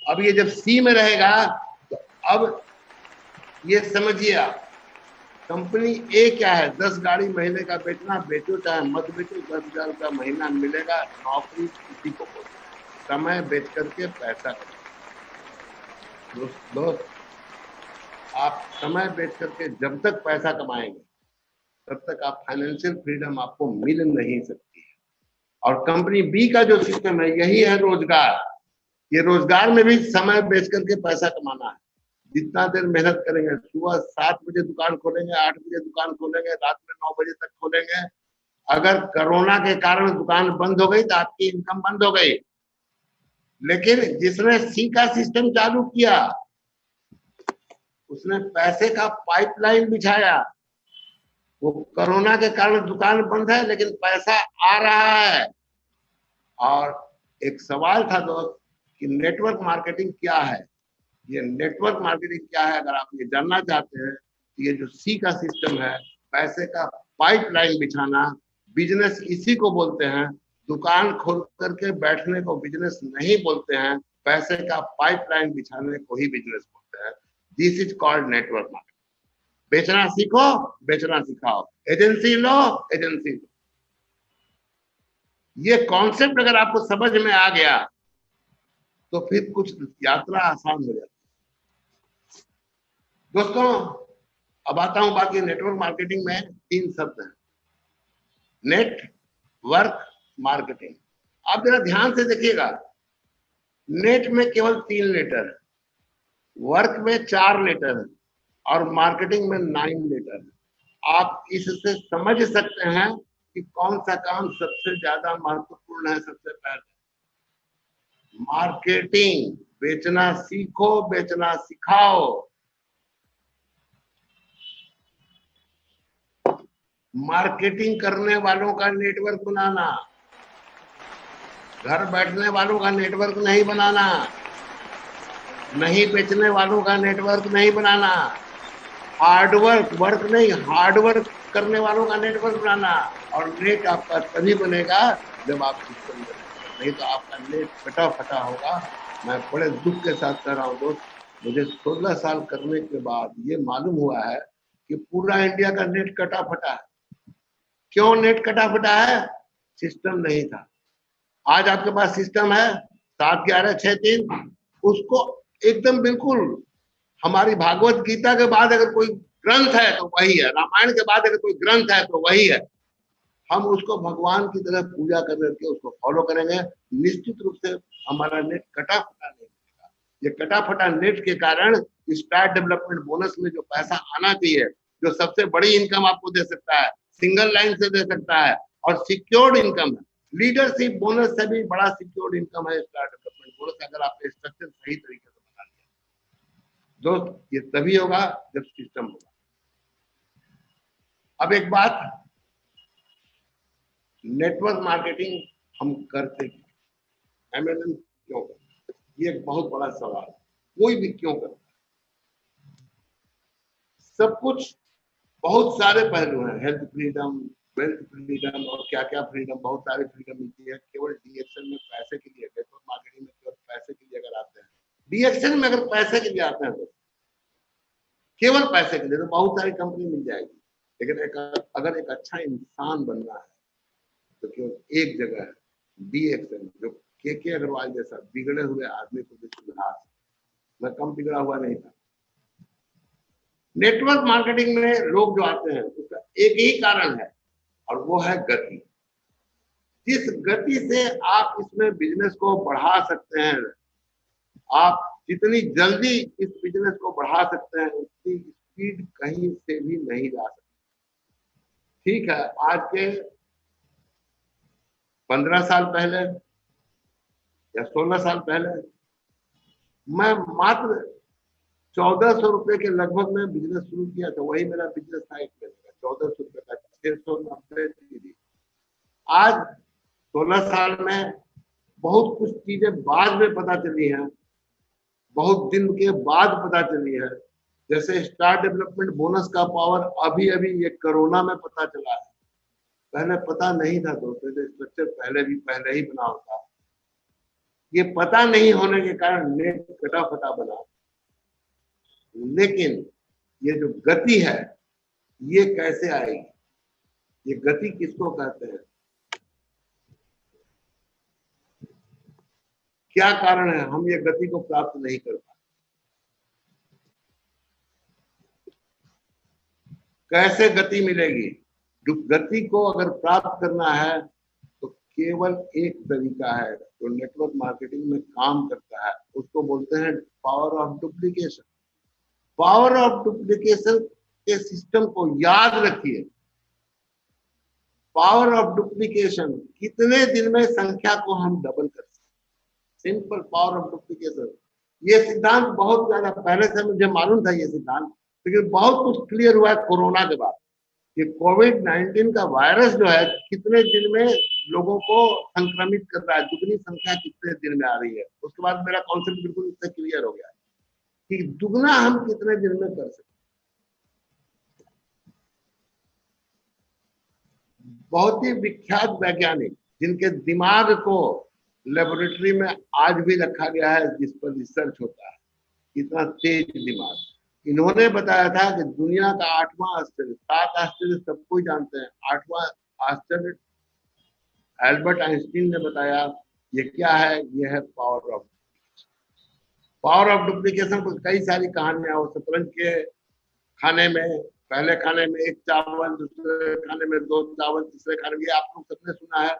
अब ये जब सी में रहेगा तो अब ये समझिए आप, कंपनी ए क्या है, 10 गाड़ी महीने का बेचना, बेचो चाहे मत बेचो, 10,000 रुपया महीना मिलेगा। नौकरी इसी को बोलते हैं, समय बेच करके पैसा कमाओ। दोस्त, आप समय बेच करके जब तक पैसा कमाएंगे तब तक आप फाइनेंशियल फ्रीडम आपको मिल नहीं सकती है। और कंपनी बी का जो सिस्टम है यही है रोजगार। ये रोजगार में भी समय बेच करके पैसा कमाना है। जितना देर मेहनत करेंगे, सुबह 7 बजे दुकान खोलेंगे, 8 बजे दुकान खोलेंगे, रात में 9 बजे तक खोलेंगे। अगर कोरोना के कारण दुकान बंद हो गई तो आपकी इनकम बंद हो गई। लेकिन जिसने सी का सिस्टम चालू किया, उसने पैसे का पाइपलाइन बिछाया। वो कोरोना के कारण दुकान बंद है लेकिन पैसा आ रहा है। और एक सवाल था दोस्त कि नेटवर्क मार्केटिंग क्या है। ये नेटवर्क मार्केटिंग क्या है, अगर आप ये जानना चाहते हैं तो ये जो सी का सिस्टम है, पैसे का पाइपलाइन बिछाना, बिजनेस इसी को बोलते हैं। दुकान खोल करके बैठने को बिजनेस नहीं बोलते हैं, पैसे का पाइपलाइन बिछाने को ही बिजनेस बोलते हैं। This is called network marketing. बेचना सीखो, बेचना सिखाओ, एजेंसी लो, एजेंसी लो। ये कॉन्सेप्ट अगर आपको समझ में आ गया तो फिर कुछ यात्रा आसान हो जाती है। दोस्तों, अब आता हूं बाकी नेटवर्क मार्केटिंग में 3 शब्द हैं। Net, work, marketing. आप जरा ध्यान से देखिएगा, नेट में केवल 3 लेटर है, वर्क में 4 लेटर है और मार्केटिंग में 9 लेटर है। आप इससे समझ सकते हैं कि कौन सा काम सबसे ज्यादा महत्वपूर्ण है। सबसे पहले मार्केटिंग, बेचना सीखो, बेचना सिखाओ। मार्केटिंग करने वालों का नेटवर्क बनाना, घर बैठने वालों का नेटवर्क नहीं बनाना, नहीं बेचने वालों का नेटवर्क नहीं बनाना, हार्डवर्क, वर्क नहीं हार्डवर्क करने वालों का नेटवर्क बनाना। और नेट आपका तभी बनेगा जब आप सिस्टम बनेगा, नहीं तो आपका नेट फटा फटा होगा। मैं बड़े दुख के साथ कह रहा हूँ दोस्त, मुझे 16 साल करने के बाद ये मालूम हुआ है कि पूरा इंडिया का नेट कटा फटा है। क्यों नेट कटा फटा है? सिस्टम नहीं था। आज आपके पास सिस्टम है 7-11-6-3, उसको एकदम बिल्कुल, हमारी भागवत गीता के बाद अगर कोई ग्रंथ है तो वही है, रामायण के बाद अगर कोई ग्रंथ है तो वही है। हम उसको भगवान की तरह पूजा करके उसको फॉलो करेंगे। निश्चित रूप से हमारा नेट कटा फटा नहीं होगा। ये कटा फटा नेट के कारण स्टार डेवलपमेंट बोनस में जो पैसा आना चाहिए, जो सबसे बड़ी इनकम आपको दे सकता है, सिंगल लाइन से दे सकता है और सिक्योर्ड इनकम है। लीडरशिप बोनस से भी बड़ा सिक्योर्ड इनकम है स्टार डेवलपमेंट बोनस, अगर आपने स्ट्रक्चर सही तरीके से बना लिया। दोस्त, ये तभी होगा जब सिस्टम होगा। अब एक बात, नेटवर्क मार्केटिंग हम करते हैं, एमएलएम क्यों करते हैं? ये एक बहुत बड़ा सवाल है। कोई भी क्यों करता है? सब कुछ, बहुत सारे पहलू हैं, हेल्थ फ्रीडम, वेल्थ फ्रीडम और क्या क्या फ्रीडम, बहुत सारी फ्रीडम मिलती है। केवल डीएक्शन में पैसे के लिए, नेटवर्क मार्केटिंग में केवल पैसे के लिए अगर आते हैं, डीएक्शन में अगर पैसे के लिए आते हैं तो केवल पैसे के लिए तो बहुत सारी कंपनी मिल जाएगी। लेकिन अगर एक अच्छा इंसान बनना है तो केवल एक जगह है, डीएक्शन, जो के अग्रवाल जैसा बिगड़े हुए आदमी को भी सुधार। मैं कम बिगड़ा हुआ नहीं था। नेटवर्क मार्केटिंग में लोग जो आते हैं उसका एक ही कारण है और वो है गति। जिस गति से आप इसमें बिजनेस को बढ़ा सकते हैं, आप जितनी जल्दी इस बिजनेस को बढ़ा सकते हैं, उसकी स्पीड कहीं से भी नहीं जा सकती। ठीक है, आज के 15 साल पहले या 16 साल पहले मैं मात्र 1400 रुपए के लगभग में बिजनेस शुरू किया था। वही मेरा बिजनेस था एक महीने का, 1400 रुपए का, 690 थी। आज 16 साल में बहुत कुछ चीजें बाद में पता चली हैं, बहुत दिन के बाद पता चली है। जैसे स्टार डेवलपमेंट बोनस का पावर अभी अभी ये कोरोना में पता चला है। पहले पता नहीं था दोस्तों, तो स्ट्रक्चर पहले ही बना होता। ये पता नहीं होने के कारण नेट कटा बना। लेकिन ये जो गति है ये कैसे आएगी, ये गति किसको कहते हैं, क्या कारण है हम ये गति को प्राप्त नहीं कर पाते, कैसे गति मिलेगी। गति को अगर प्राप्त करना है तो केवल एक तरीका है जो नेटवर्क मार्केटिंग में काम करता है, उसको बोलते हैं power of duplication. Power of duplication के सिस्टम को याद रखिए। पावर ऑफ डुप्लीकेशन, कितने दिन में संख्या को हम डबल कर सकते, सिंपल पावर ऑफ डुप्लीकेशन। ये सिद्धांत बहुत ज्यादा पहले से मुझे मालूम था ये सिद्धांत, लेकिन बहुत कुछ क्लियर हुआ है कोरोना के बाद। ये कोविड-19 का वायरस जो है कितने दिन में लोगों को संक्रमित कर रहा है, दुगनी संख्या कितने दिन में आ रही है। उसके बाद मेरा कॉन्सेप्ट बिल्कुल इससे क्लियर हो गया कि दुगना हम कितने दिन में कर सकते। बहुत ही विख्यात वैज्ञानिक जिनके दिमाग को लेबोरेटरी में आज भी रखा गया है, जिस पर रिसर्च होता है, इतना तेज दिमाग, इन्होंने बताया था कि दुनिया का 8वां आश्चर्य, 7 आश्चर्य सब कोई जानते हैं, 8वां आश्चर्य एल्बर्ट आइंस्टीन ने बताया। ये क्या है, ये है power of duplication. Power of duplication को कई सारी कहानियां, वो शतरंज के खाने में, पहले खाने में 1 चावल, दूसरे खाने में 2 चावल, तीसरे खाने में, ये आप लोग सबने सुना है।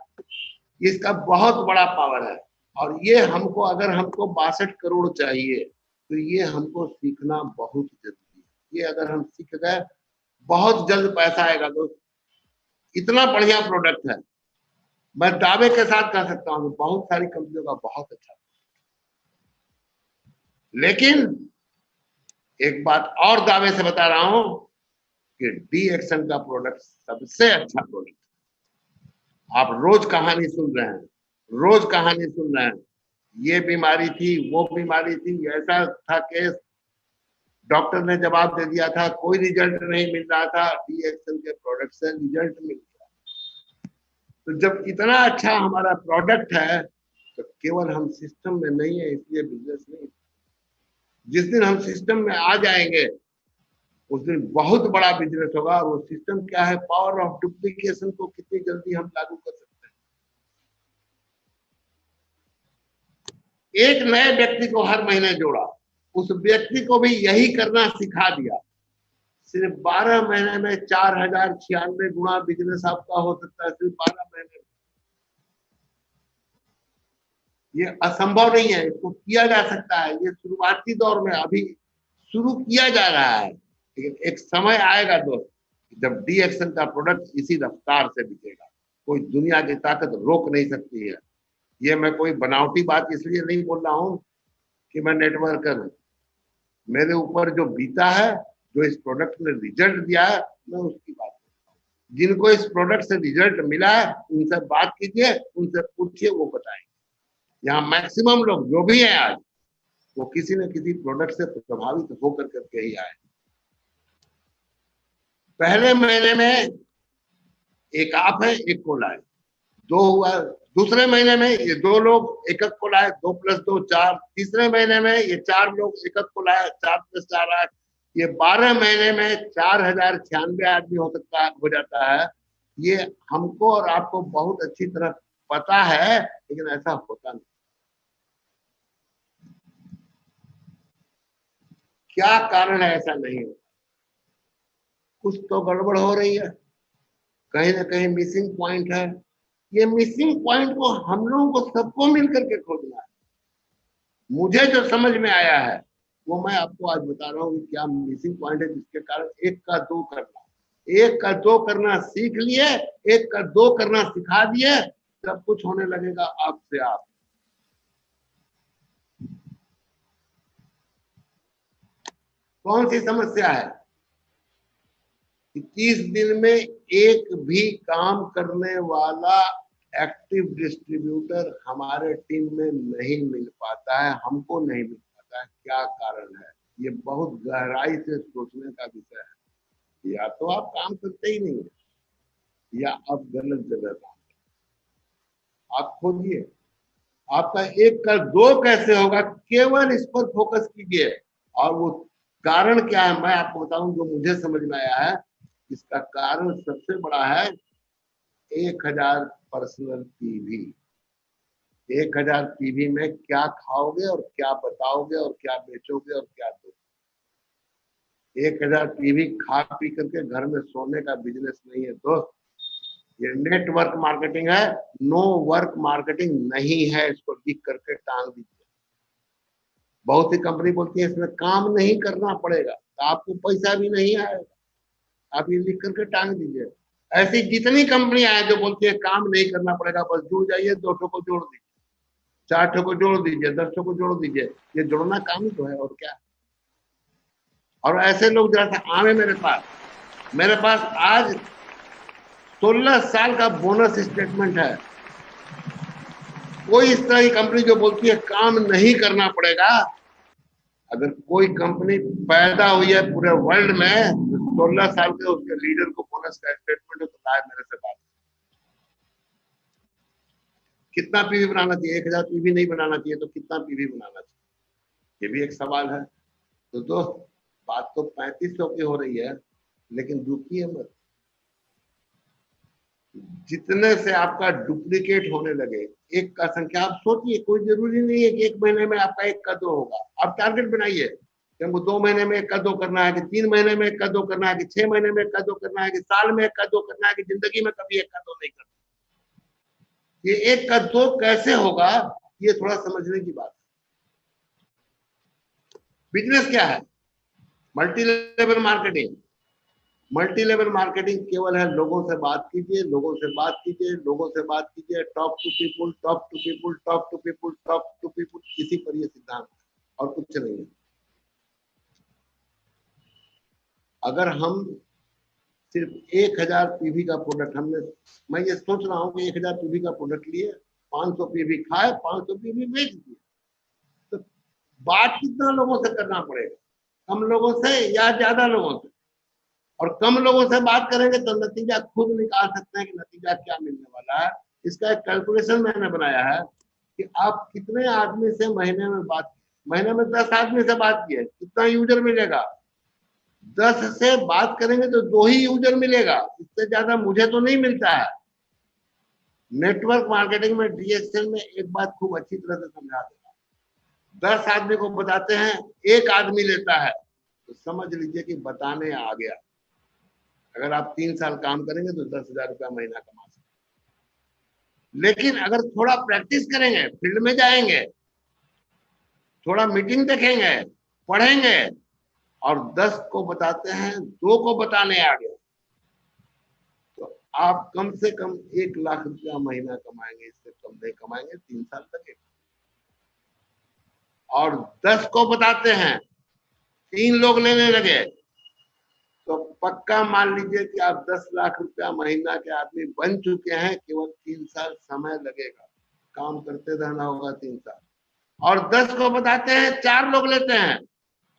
इसका बहुत बड़ा पावर है और ये हमको, अगर हमको 62 करोड़ चाहिए तो ये हमको सीखना बहुत जरूरी है। ये अगर हम सीख गए बहुत जल्द पैसा आएगा दोस्त। इतना बढ़िया प्रोडक्ट है, मैं दावे के साथ कह सकता हूँ बहुत सारी कंपनियों का बहुत अच्छा। लेकिन एक बात और दावे से बता रहा हूं कि डी एक्शन का प्रोडक्ट सबसे अच्छा प्रोडक्ट। आप रोज कहानी सुन रहे हैं, रोज कहानी सुन रहे हैं, ये बीमारी थी, वो बीमारी थी, ऐसा था केस, डॉक्टर ने जवाब दे दिया था, कोई रिजल्ट नहीं मिल रहा था, डी एक्शन के प्रोडक्ट से रिजल्ट मिल गया। तो जब इतना अच्छा हमारा प्रोडक्ट है तो केवल हम सिस्टम में नहीं है इसलिए बिजनेस नहीं। जिस दिन हम सिस्टम में आ जाएंगे उस दिन बहुत बड़ा बिजनेस होगा। और वो सिस्टम क्या है, पावर ऑफ डुप्लीकेशन को कितनी जल्दी हम लागू कर सकते हैं। एक नए व्यक्ति को हर महीने जोड़ा, उस व्यक्ति को भी यही करना सिखा दिया, सिर्फ 12 महीने में 4096 गुना बिजनेस आपका हो सकता है, सिर्फ 12 महीने में। ये असंभव नहीं है, इसको किया जा सकता है। ये शुरुआती दौर में अभी शुरू किया जा रहा है, लेकिन एक समय आएगा दोस्त जब डी एक्शन का प्रोडक्ट इसी रफ्तार से बिकेगा, कोई दुनिया की ताकत रोक नहीं सकती है। ये मैं कोई बनावटी बात इसलिए नहीं बोल रहा हूं कि मैं नेटवर्कर हूं। मेरे ऊपर जो बीता है, जो इस प्रोडक्ट ने रिजल्ट दिया है, मैं उसकी बात करता हूँ। जिनको इस प्रोडक्ट से रिजल्ट मिला है उनसे बात कीजिए, उनसे पूछिए, वो बताएंगे। यहाँ मैक्सिमम लोग जो भी हैं आज, वो किसी न किसी प्रोडक्ट से प्रभावित होकर करके ही आए। पहले महीने में एक आप है, एक को लाए, 2 हुआ। दूसरे महीने में ये 2 लोग एक को लाए, 2 + 2 4। तीसरे महीने में ये 4 लोग एक को लाए, 4 + 4 8। ये 12 महीने में 4096 आदमी हो सकता है, हो जाता है। ये हमको और आपको बहुत अच्छी तरह पता है, लेकिन ऐसा होता नहीं। क्या कारण है ऐसा नहीं होता? कुछ तो गड़बड़ हो रही है, कहीं ना कहीं मिसिंग पॉइंट है। ये मिसिंग पॉइंट को हम लोगों को सबको मिलकर के खोजना है। मुझे जो समझ में आया है वो मैं आपको आज बता रहा हूँ कि क्या मिसिंग पॉइंट है, जिसके कारण 1 का 2 करना, 1 का 2 करना सीख लिए, 1 का 2 करना सिखा दिए, सब कुछ होने लगेगा आपसे आप। कौन सी समस्या है कि 30 दिन में एक भी काम करने वाला एक्टिव डिस्ट्रीब्यूटर हमारे टीम में नहीं मिल पाता है, हमको नहीं मिल पाता है। क्या कारण है? ये बहुत गहराई से सोचने का विषय है। या तो आप काम करते ही नहीं है, या आप गलत जगह काम कर रहे हैं। आप खोजिए आपका एक का दो कैसे होगा, केवल इस पर फोकस कीजिए। और वो कारण क्या है मैं आपको बताऊं, जो मुझे समझ में आया है, इसका कारण सबसे बड़ा है 1000 पर्सनल पीवी। 1000 पीवी में क्या खाओगे और क्या बताओगे और क्या बेचोगे और क्या दोगे। 1000 पीवी खा पी करके घर में सोने का बिजनेस नहीं है दोस्त, ये नेटवर्क मार्केटिंग है। नो वर्क मार्केटिंग नहीं है, इसको लिख करके टांग दीजिए। बहुत सी कंपनी बोलती है इसमें काम नहीं करना पड़ेगा, तो आपको पैसा भी नहीं आएगा। आप ये लिख करके टांग दीजिए। ऐसी जितनी कंपनियां हैं जो बोलती है काम नहीं करना पड़ेगा, बस जुड़ जाइए, 2 ठो को जोड़ दीजिए, 4 ठो को जोड़ दीजिए, 10 ठो को जोड़ दीजिए, ये जोड़ना काम ही तो है और क्या। और ऐसे लोग जरा सा आवे मेरे पास आज 16 साल का बोनस स्टेटमेंट है। कोई इस तरह की कंपनी जो बोलती है काम नहीं करना पड़ेगा, अगर कोई कंपनी पैदा हुई है पूरे वर्ल्ड में तो 16 साल के उसके लीडर को बोनस का स्टेटमेंट है, तो लाए मेरे से बात। कितना पीवी बनाना चाहिए, 1000 पीवी नहीं बनाना चाहिए तो कितना पीवी बनाना चाहिए, ये भी एक सवाल है। तो दोस्त बात तो 3500 की हो रही है, लेकिन रुकिए मत। जितने से आपका डुप्लीकेट होने लगे, एक का संख्या आप सोचिए, कोई जरूरी नहीं है कि 1 महीने में आपका 1 का 2 होगा। आप टारगेट बनाइए कि हमको 2 महीने में 1 का 2 करना है, कि 3 महीने में 1 का 2 करना है, कि 6 महीने में 1 का 2 करना है, कि साल में 1 का 2 करना है, कि जिंदगी में कभी 1 का 2 नहीं करना। ये 1 का 2 कैसे होगा, ये थोड़ा समझने की बात है। बिजनेस क्या है? Multi level marketing. Multi level marketing केवल है लोगों से बात कीजिए, लोगों से बात कीजिए, लोगों से बात कीजिए, talk to people, talk to people, talk to people, talk to people, इसी पर ये सिद्धांत है और कुछ नहीं है। अगर हम सिर्फ 1000 पीवी का प्रोडक्ट, मैं ये सोच रहा हूँ कि 1000 पीवी का प्रोडक्ट लिए, 500 पीवी खाए, 500 पीवी बेच दिए, तो बात कितना लोगों से करना पड़ेगा? कम लोगों से या ज्यादा लोगों से? और कम लोगों से बात करेंगे तो नतीजा खुद निकाल सकते हैं कि नतीजा क्या मिलने वाला है। इसका एक कैलकुलेशन मैंने बनाया है कि आप कितने आदमी से महीने में 10 आदमी से बात किए, कितना यूजर मिलेगा? 10 से बात करेंगे तो 2 ही यूजर मिलेगा, इससे ज्यादा मुझे तो नहीं मिलता है। नेटवर्क मार्केटिंग में डीएक्सएल में एक बात खूब अच्छी तरह से समझा देगा। 10 आदमी को बताते हैं, 1 आदमी लेता है, तो समझ लीजिए कि बताने आ गया। अगर आप 3 साल काम करेंगे तो 10,000 रुपया महीना कमा सकते। लेकिन अगर थोड़ा प्रैक्टिस करेंगे, फील्ड में जाएंगे, थोड़ा मीटिंग देखेंगे, पढ़ेंगे, और 10 को बताते हैं, 2 को बताने आ गए, तो आप कम से कम 1 लाख रुपया महीना कमाएंगे, इससे कम नहीं कमाएंगे, 3 साल लगेगा। और 10 को बताते हैं, 3 लोग लेने लगे, तो पक्का मान लीजिए कि आप 10 लाख रुपया महीना के आदमी बन चुके हैं। केवल 3 साल समय लगेगा, काम करते रहना होगा 3 साल। और 10 को बताते हैं, 4 लोग लेते हैं,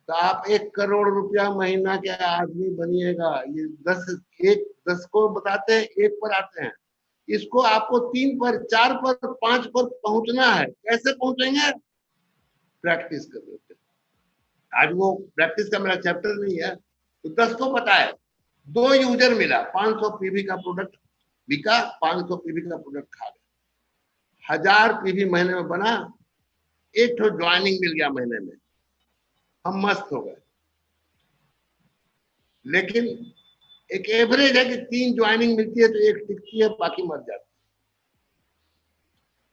तो आप 1 करोड़ रुपया महीना के आदमी बनिएगा। ये 10 को बताते हैं, 1 पर आते हैं। इसको आपको 3 पर, 4 पर, 5 पर पहुंचना है। कैसे पहुंचेंगे? प्रैक्टिस कर लेते हैं। आज वो प्रैक्टिस का मेरा चैप्टर नहीं है। तो 10 को पता है, 2 यूजर मिला, 500 पीवी का प्रोडक्ट बिका, 500 पीवी का प्रोडक्ट खा गया, 1000 पीवी महीने में बना, 1 तो ज्वाइनिंग मिल गया महीने में, हम मस्त हो गए। लेकिन एक एवरेज है कि 3 ज्वाइनिंग मिलती है तो 1 टिकती है, बाकी मर जाती है।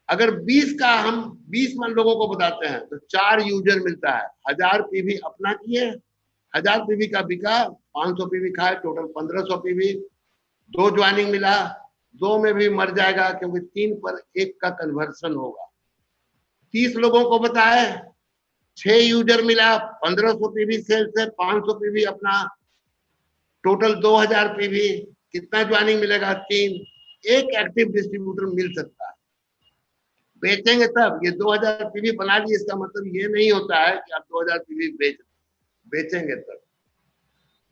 अगर 20 लोगों को बताते हैं तो 4 यूजर मिलता है, 1000 पीवी अपना किए, 1000 पीवी का बिका, 500 पीवी खाए, टोटल 1500 पीवी, 2 ज्वाइनिंग मिला, 2 में भी मर जाएगा क्योंकि 3 पर 1 का कन्वर्सन होगा। 30 लोगों को बताए, 6 यूजर मिला, 1500 पीवी सेल से, 500 पीवी अपना, टोटल 2000 पीवी, कितना ज्वाइनिंग मिलेगा? 3। एक एक्टिव डिस्ट्रीब्यूटर मिल सकता है, बेचेंगे तब। ये 2000 पीवी बना लिए, इसका मतलब ये नहीं होता है कि आप 2000 पीवी बेचेंगे तब।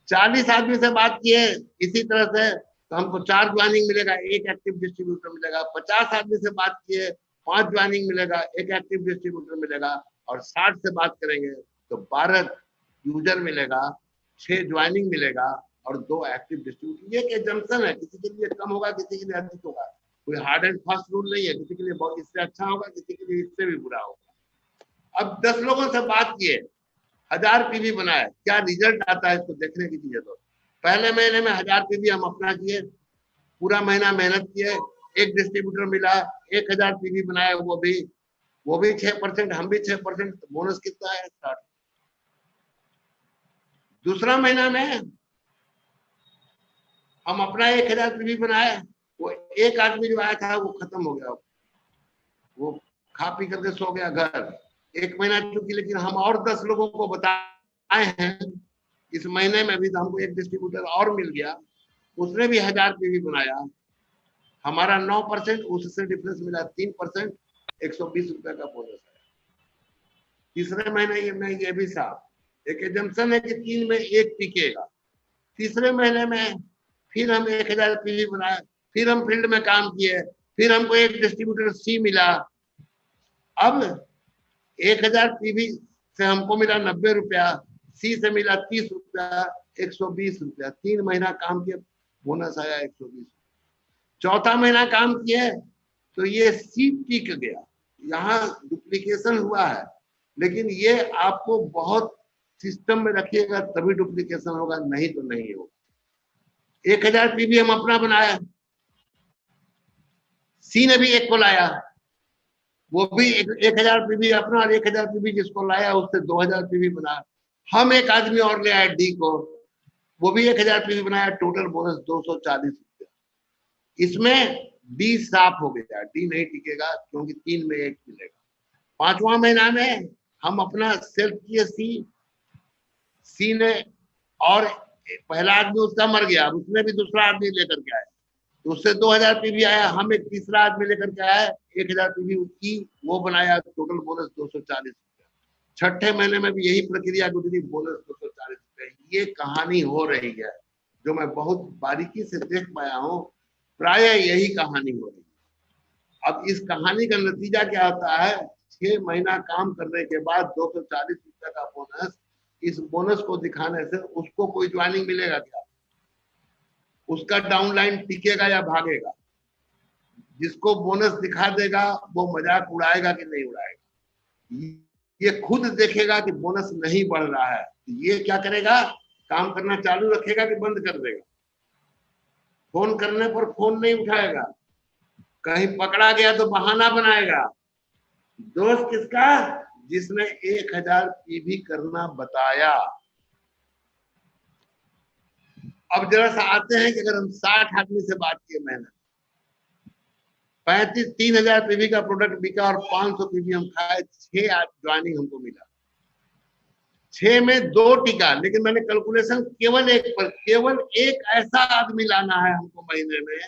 40 आदमी से बात किए इसी तरह से, तो हमको 4 ज्वाइनिंग मिलेगा, 1 एक्टिव डिस्ट्रीब्यूटर मिलेगा। 50 आदमी से बात किए, 5 ज्वाइनिंग मिलेगा, 1 एक्टिव डिस्ट्रीब्यूटर मिलेगा। और 60 से बात करेंगे तो 12 यूजर मिलेगा, 6 ज्वाइनिंग मिलेगा और 2 एक्टिव डिस्ट्रीब्यूटर। ये एक जंक्शन है, किसी के लिए कम होगा, किसी के लिए अधिक होगा, कोई हार्ड एंड फास्ट रूल नहीं है। किसी के लिए बहुत इससे अच्छा होगा, किसी के लिए इससे भी बुरा होगा। अब 10 लोगों से बात किए, 1000 पीवी बनाए, क्या रिजल्ट आता है इसको देखने की चीज है। तो पहले महीने में 1000 पीवी हम अपना किए, पूरा महीना मेहनत किए, एक डिस्ट्रीब्यूटर मिला, 1000 पीवी बनाया, वो भी 6%, हम भी 6%, बोनस कितना है 60। दूसरा महीना में हम अपना 1000 पीवी बनाए, वो एक आदमी जो आया था वो खत्म हो गया, वो खा पी करके सो गया घर। एक महीना चुकी, लेकिन हम और 10 लोगों को बताए हैं। इस महीने में भी तो हमको एक डिस्ट्रीब्यूटर और मिल गया, उसने भी 1000 पीवी बनाया, हमारा 9%, उससे डिफरेंस मिला 3%, 120 रुपए का बोनस है। तीसरे महीने में ये भी साफ, एक एजम्पशन है कि 3 में 1 टिकेगा। तीसरे महीने में फिर हम 1000 पीवी बनाए, फिर हम फील्ड में काम किए, फिर हमको एक डिस्ट्रीब्यूटर सी मिला। अब 1000 पीवी से हमको मिला 90 रुपया, सी से मिला 30 रुपया, 120 रुपया। 3 महीना काम किए, बोनस आया 120। चौथा महीना काम किए तो ये सी टिक गया, यहाँ डुप्लीकेशन हुआ है, लेकिन ये आपको बहुत सिस्टम में रखिएगा तभी डुप्लीकेशन होगा, नहीं तो नहीं होगा। 1000 पीवी हम अपना बनाया, सी ने भी एक को लाया, वो भी 1000 पीवी अपना, और 1000 पीवी जिसको लाया उससे 2000 पीवी बनाया। हम एक आदमी और ले आए डी को, वो भी 1000 पीवी बनाया, टोटल बोनस 240 रुपया। इसमें डी साफ हो गया, डी नहीं टिकेगा क्योंकि 3 में 1 मिलेगा। 5वां महीना में हम अपना सेल्फ किए सी ने, और पहला आदमी उसका मर गया, उसने भी दूसरा आदमी लेकर के आया, तो उससे 2000 पीवी आया। हम एक तीसरा आदमी लेकर के आए, 1000 पीवी की वो बनाया, टोटल बोनस 240 रुपया। छठे महीने में भी यही प्रक्रिया गुजरी, बोनस 240 रुपया। ये कहानी हो रही है, जो मैं बहुत बारीकी से देख पाया हूँ, प्राय यही कहानी हो रही है। अब इस कहानी का नतीजा क्या होता है, 6 महीना काम करने के बाद 240 रुपया का बोनस। इस बोनस को दिखाने से उसको कोई ज्वाइनिंग मिलेगा क्या? उसका डाउनलाइन टिकेगा या भागेगा? जिसको बोनस दिखा देगा वो मजाक उड़ाएगा कि नहीं उड़ाएगा? ये खुद देखेगा कि बोनस नहीं बढ़ रहा है, ये क्या करेगा, काम करना चालू रखेगा कि बंद कर देगा? फोन करने पर फोन नहीं उठाएगा, कहीं पकड़ा गया तो बहाना बनाएगा। दोस्त किसका? जिसने 1000 पीवी करना बताया। अब जरा सा आते हैं कि अगर हम 60 आदमी से बात किए, मैंने 3000 पीवी का प्रोडक्ट बिका और 500 पीवी हम खाए, 6 ज्वाइनिंग हमको मिला, 6 में 2 टिका। लेकिन मैंने कैलकुलेशन केवल एक ऐसा आदमी लाना है हमको महीने में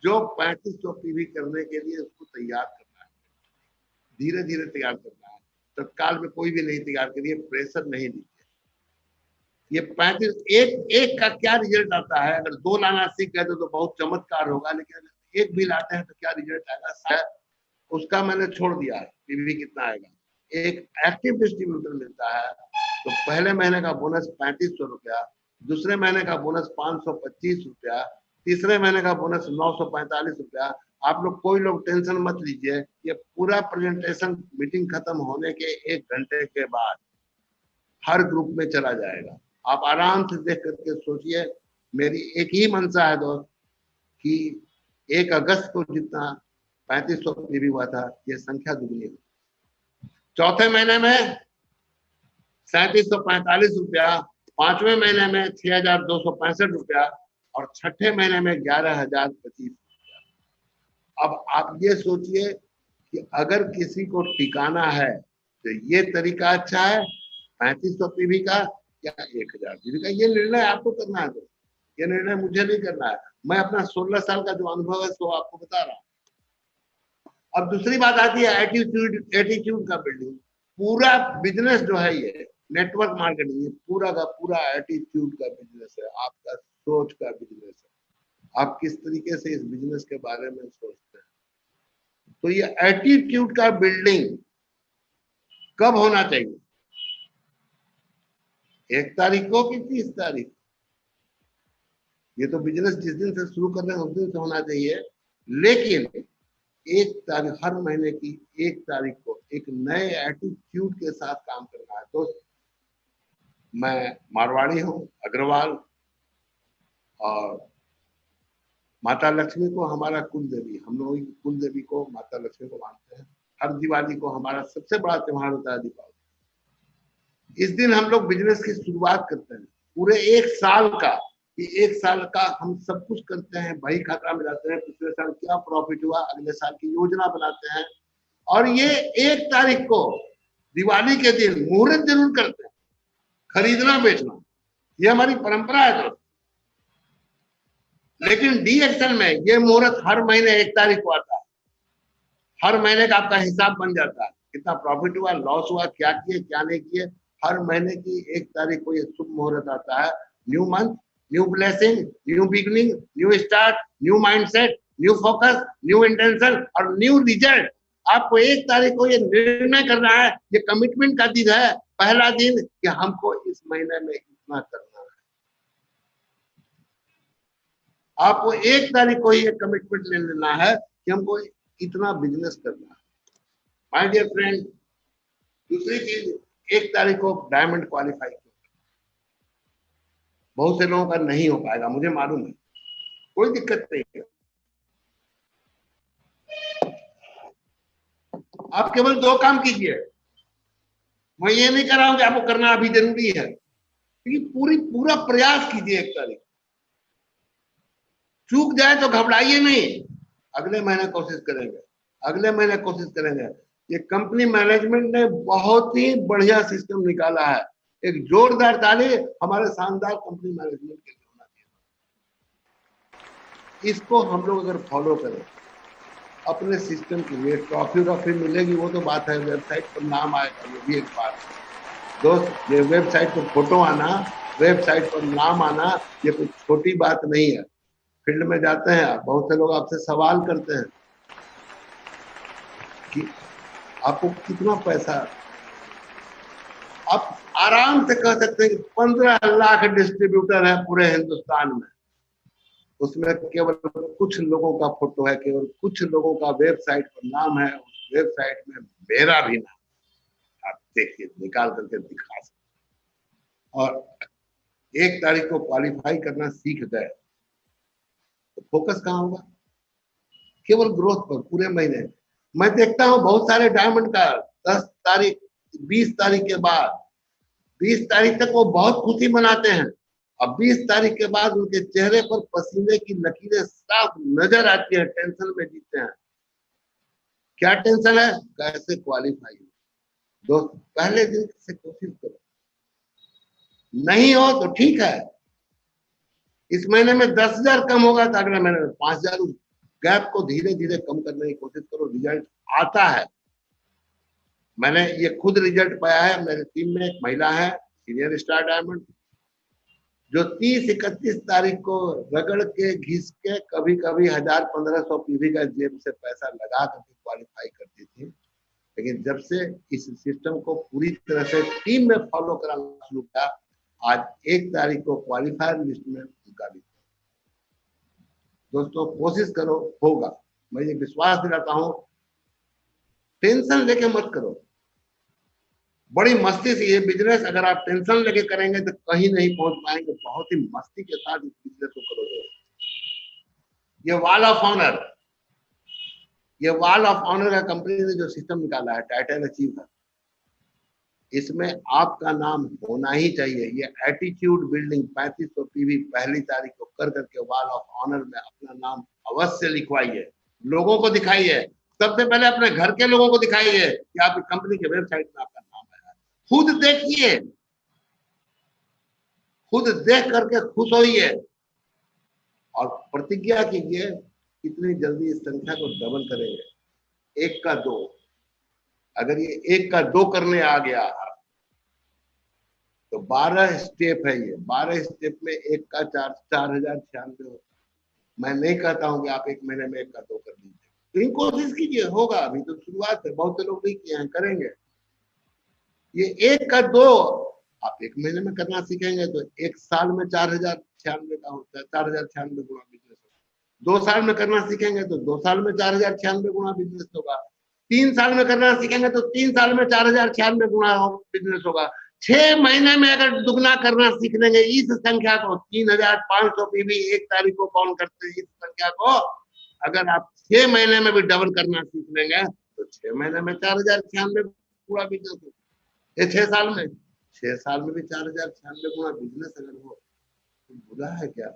जो 3500 पीवी करने के लिए उसको तैयार करना है, धीरे धीरे तैयार करना है, तत्काल में कोई भी नहीं तैयार करिए, प्रेशर नहीं दीजिए। ये 35 एक का क्या रिजल्ट आता है? अगर 2 लाना सीख गए तो बहुत चमत्कार होगा, लेकिन अगर 1 भी लाते हैं तो क्या रिजल्ट आएगा, उसका मैंने छोड़ दिया है। पीवी कितना आएगा? एक एक्टिव डिस्ट्रीब्यूटर मिलता है तो पहले महीने का बोनस 3500 रुपया, दूसरे महीने का बोनस 525 रुपया, तीसरे महीने का बोनस 945 रुपया। आप लोग कोई लोग टेंशन मत लीजिए, ये पूरा प्रेजेंटेशन मीटिंग खत्म होने के 1 घंटे के बाद हर ग्रुप में चला जाएगा। आप आराम से देख करके सोचिए। मेरी एक ही मंशा है दोस्त कि 1 अगस्त को जितना 3500 पीवी हुआ था, ये संख्या दुगनी हुई। चौथे महीने में 3745 रुपया, 5वें महीने में 6265 रुपया और छठे महीने में 11025 रुपया। अब आप ये सोचिए कि अगर किसी को टिकाना है तो ये तरीका अच्छा है 3500 पीवी का या 1000 पीवी का? ये निर्णय आपको करना है। तो ये निर्णय मुझे नहीं करना है, मैं अपना 16 साल का जो अनुभव है वो आपको बता रहा हूँ। अब दूसरी बात आती है एटीट्यूड का बिल्डिंग। पूरा बिजनेस जो है ये नेटवर्क मार्केटिंग, ये पूरा का पूरा एटीट्यूड का बिजनेस है, आपका सोच का बिजनेस है। आप किस तरीके से इस बिजनेस के बारे में सोचते हैं। तो ये एटीट्यूड का बिल्डिंग कब होना चाहिए, 1 तारीख को कि 30 तारीख? ये तो बिजनेस जिस दिन से शुरू कर रहे हैं उस दिन से होना चाहिए, लेकिन 1 तारीख, हर महीने की 1 तारीख को एक नए एटीट्यूड के साथ काम करना है। तो मैं मारवाड़ी हूँ, अग्रवाल, और माता लक्ष्मी को हमारा कुल देवी, हम लोग की कुल देवी को माता लक्ष्मी को मानते हैं। हर दिवाली को हमारा सबसे बड़ा त्योहार होता है दीपावली। इस दिन हम लोग बिजनेस की शुरुआत करते हैं, पूरे 1 साल का, कि 1 साल का हम सब कुछ करते हैं, बही खाता मिलाते हैं, पिछले साल क्या प्रॉफिट हुआ, अगले साल की योजना बनाते हैं। और ये 1 तारीख को दिवाली के दिन मुहूर्त जरूर करते हैं, खरीदना बेचना, ये हमारी परंपरा है दोस्त। लेकिन डीएक्सएल में ये मुहूर्त हर महीने 1 तारीख को आता है। हर महीने का आपका हिसाब बन जाता है, कितना प्रॉफिट हुआ, लॉस हुआ, क्या किए क्या नहीं किए। हर महीने की 1 तारीख को ये शुभ मुहूर्त आता है। New month, new blessing, new beginning, new start, new mindset, new focus, new intention और न्यू रिजल्ट। आपको 1 तारीख को ये निर्णय करना है, ये कमिटमेंट का दिन है, पहला दिन, कि हमको इस महीने में इतना करना है। आपको 1 तारीख को ये कमिटमेंट ले लेना है कि हमको इतना बिजनेस करना है। माय डियर फ्रेंड, दूसरी चीज, 1 तारीख को डायमंड क्वालिफाई, बहुत से लोगों का नहीं हो पाएगा, मुझे मालूम है, कोई दिक्कत नहीं है। आप केवल 2 काम कीजिए, मैं ये नहीं कह रहा हूं कि आपको करना अभी जरूरी है, लेकिन पूरा प्रयास कीजिए। 1 तारीख चूक जाए तो घबराइए नहीं, अगले महीने कोशिश करेंगे, अगले महीने कोशिश करेंगे। ये कंपनी मैनेजमेंट ने बहुत ही बढ़िया सिस्टम निकाला है। एक जोरदार ताली हमारे शानदार कंपनी मैनेजमेंट के लिए होना चाहिए। इसको हम लोग अगर फॉलो करें अपने सिस्टम के लिए, ट्रॉफी मिलेगी वो तो बात है, वेबसाइट पर नाम आएगा वो भी एक बात है दोस्त। ये वेबसाइट पर फोटो आना, वेबसाइट पर नाम आना, ये कोई छोटी बात नहीं है। फील्ड में जाते हैं, बहुत से लोग आपसे सवाल करते हैं कि आपको कितना पैसा, आप आराम से कह सकते हैं कि 15 लाख डिस्ट्रीब्यूटर है पूरे हिंदुस्तान में, उसमें केवल कुछ लोगों का फोटो है, केवल कुछ लोगों का वेबसाइट पर नाम है, उस वेबसाइट में मेरा भी नाम, आप देखिए, निकाल करके दिखा सकते। और 1 तारीख को क्वालिफाई करना सीख गए तो फोकस कहाँ होगा, केवल ग्रोथ पर पूरे महीने। मैं देखता हूं बहुत सारे डायमंड का 10 तारीख 20 तारीख के बाद, 20 तारीख तक वो बहुत खुशी मनाते हैं, अब 20 तारीख के बाद उनके चेहरे पर पसीने की लकीरें साफ नजर आती है, टेंशन में जीते हैं। क्या टेंशन है, कैसे क्वालिफाई हो। दोस्त पहले दिन से कोशिश करो, नहीं हो तो ठीक है, इस महीने में 10,000 कम होगा तो अगले महीने में 5,000, गैप को धीरे धीरे कम करने की कोशिश करो, रिजल्ट आता है। मैंने ये खुद रिजल्ट पाया है। मेरे टीम में एक महिला है, सीनियर स्टार डायमंड, जो 30-31 तारीख को रगड़ के घिस के कभी कभी 1,000-1,500 पीवी का जेब से पैसा लगा करके क्वालिफाई करती थी। लेकिन जब से इस सिस्टम को पूरी तरह से टीम में फॉलो कराना शुरू किया, आज 1 तारीख को क्वालिफायर लिस्ट में उनका भी। दोस्तों कोशिश करो, होगा, मैं ये विश्वास दिलाता हूं। टेंशन लेके मत करो, बड़ी मस्ती से ये बिजनेस अगर आप टेंशन लेके करेंगे तो कहीं नहीं पहुंच पाएंगे। बहुत ही मस्ती के साथ इस बिजनेस को करोगे। ये वॉल ऑफ ऑनर, ये वॉल ऑफ ऑनर का कंपनी ने जो सिस्टम निकाला है, टाइटल अचीवर, इसमें आपका नाम होना ही चाहिए। ये एटीट्यूड बिल्डिंग 3500 पीवी पहली तारीख को कर करके वॉल ऑफ ऑनर में अपना नाम अवश्य लिखवाइए, लोगों को दिखाइए। सबसे पहले अपने घर के लोगों को दिखाइए कि आपकी कंपनी के वेबसाइट में आपका नाम है। खुद देखिए, खुद देख करके खुश होइए और प्रतिज्ञा कीजिए कितनी जल्दी इस संख्या को डबल करेंगे। 1 का 2, अगर ये 1 का 2 करने आ गया तो 12 स्टेप है। ये 12 स्टेप में 1 का 4, 4,096 होता है। मैं नहीं कहता हूं कि आप 1 महीने में 1 का 2 कर दीजिए, लेकिन कोशिश कीजिए, होगा, अभी तो शुरुआत है, बहुत से लोग नहीं किए हैं, करेंगे। ये 1 का 2 आप 1 महीने में करना सीखेंगे तो 1 साल में 4096 का होता है, 4096 गुना बिजनेस होगा। 2 साल में करना सीखेंगे तो 2 साल में 4096 गुना बिजनेस होगा। 3 साल में करना सीखेंगे तो 3 साल में 4096 गुना बिजनेस होगा। 6 महीने में अगर दुगना करना सीख लेंगे इस संख्या को, 3500 पीवी 1 तारीख को कौन करते हैं, इस संख्या को अगर आप 6 महीने में भी डबल करना सीख लेंगे तो 6 महीने में 4096 पूरा बिजनेस होगा। ये 6 साल में भी 4096 गुना बिजनेस अगर हो तो बुरा है क्या?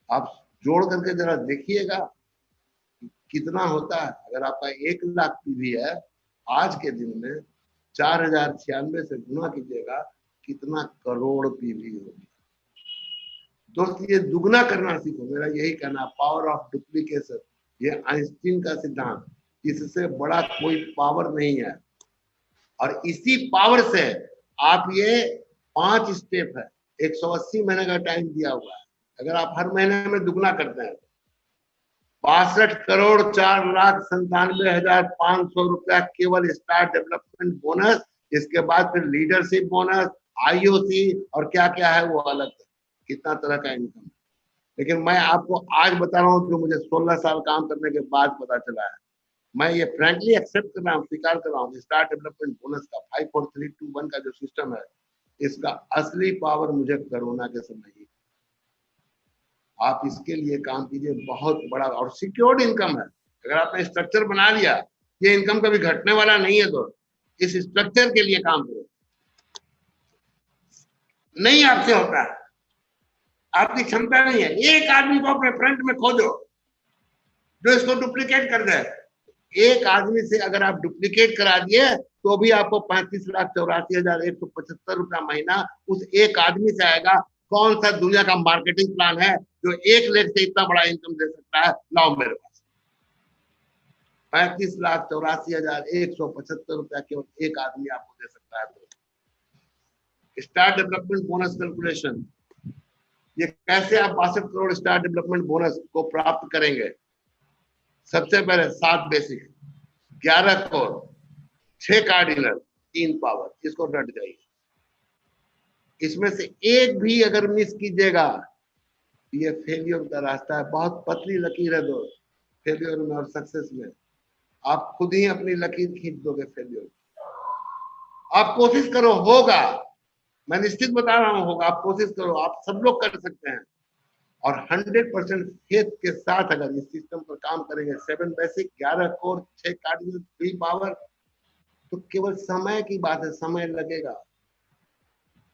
आप जोड़ करके जरा देखिएगा कितना होता है। अगर आपका 1 लाख पीवी है, आज के दिन में 4096 से गुना कीजिएगा, कितना करोड़ पीवी होगी। दोस्त ये दुगना करना सीखो, मेरा यही कहना, पावर ऑफ डुप्लीकेशन, ये आइंस्टीन का सिद्धांत, इससे बड़ा कोई पावर नहीं है। और इसी पावर से आप ये 5 स्टेप है, 180 महीने का टाइम दिया हुआ है, अगर आप हर महीने में दुगना करते हैं 62,04,97,500 रुपया केवल स्टार डेवलपमेंट बोनस, इसके बाद फिर लीडरशिप बोनस, आईओसी और क्या क्या है वो अलग है, कितना तरह का इनकम। लेकिन मैं आपको आज बता रहा हूँ जो मुझे 16 साल काम करने के बाद पता चला है, मैं ये फ्रैंकली एक्सेप्ट कर रहा हूँ, स्वीकार कर रहा हूँ, स्टार डेवलपमेंट बोनस का 54321 का जो सिस्टम है, इसका असली पावर मुझे कोरोना के समय ही। आप इसके लिए काम कीजिए, बहुत बड़ा और सिक्योर्ड इनकम है। अगर आपने स्ट्रक्चर बना लिया, ये इनकम कभी घटने वाला नहीं है, तो इस स्ट्रक्चर के लिए काम करो। नहीं आपसे होता है, आपकी क्षमता नहीं है, एक आदमी को अपने फ्रंट में खोजो जो इसको डुप्लीकेट कर दे। एक आदमी से अगर आप डुप्लीकेट करा दिए तो भी आपको 35,84,175 रुपया महीना उस एक आदमी से आएगा। कौन सा दुनिया का मार्केटिंग प्लान है जो 1 लाख से इतना बड़ा इनकम दे सकता है? लाओ मेरे पास 35,84,175 रुपया केवल एक आदमी आपको दे सकता है। स्टार डेवलपमेंट बोनस कैलकुलेशन, ये कैसे आप 62 करोड़ स्टार डेवलपमेंट बोनस को प्राप्त करेंगे? सबसे पहले 7 बेसिक, 11 कोर, 6 कार्डिनल, 3 पावर, इसको रट जाइए। इसमें से एक भी अगर मिस कीजिएगा ये फेलियर का रास्ता है। बहुत पतली लकीर है दोस्त, फेलियर में और सक्सेस में। आप खुद ही अपनी लकीर खींच दोगे फेलियर। आप कोशिश करो, होगा, मैं निश्चित बता रहा हूं होगा। आप कोशिश करो, आप सब लोग कर सकते हैं। और 100% फेथ के साथ अगर इस सिस्टम पर काम करेंगे, 7 बेसिक, 11 कोर, 6 कार्डिनल, 3 पावर, तो केवल समय की बात है, समय लगेगा।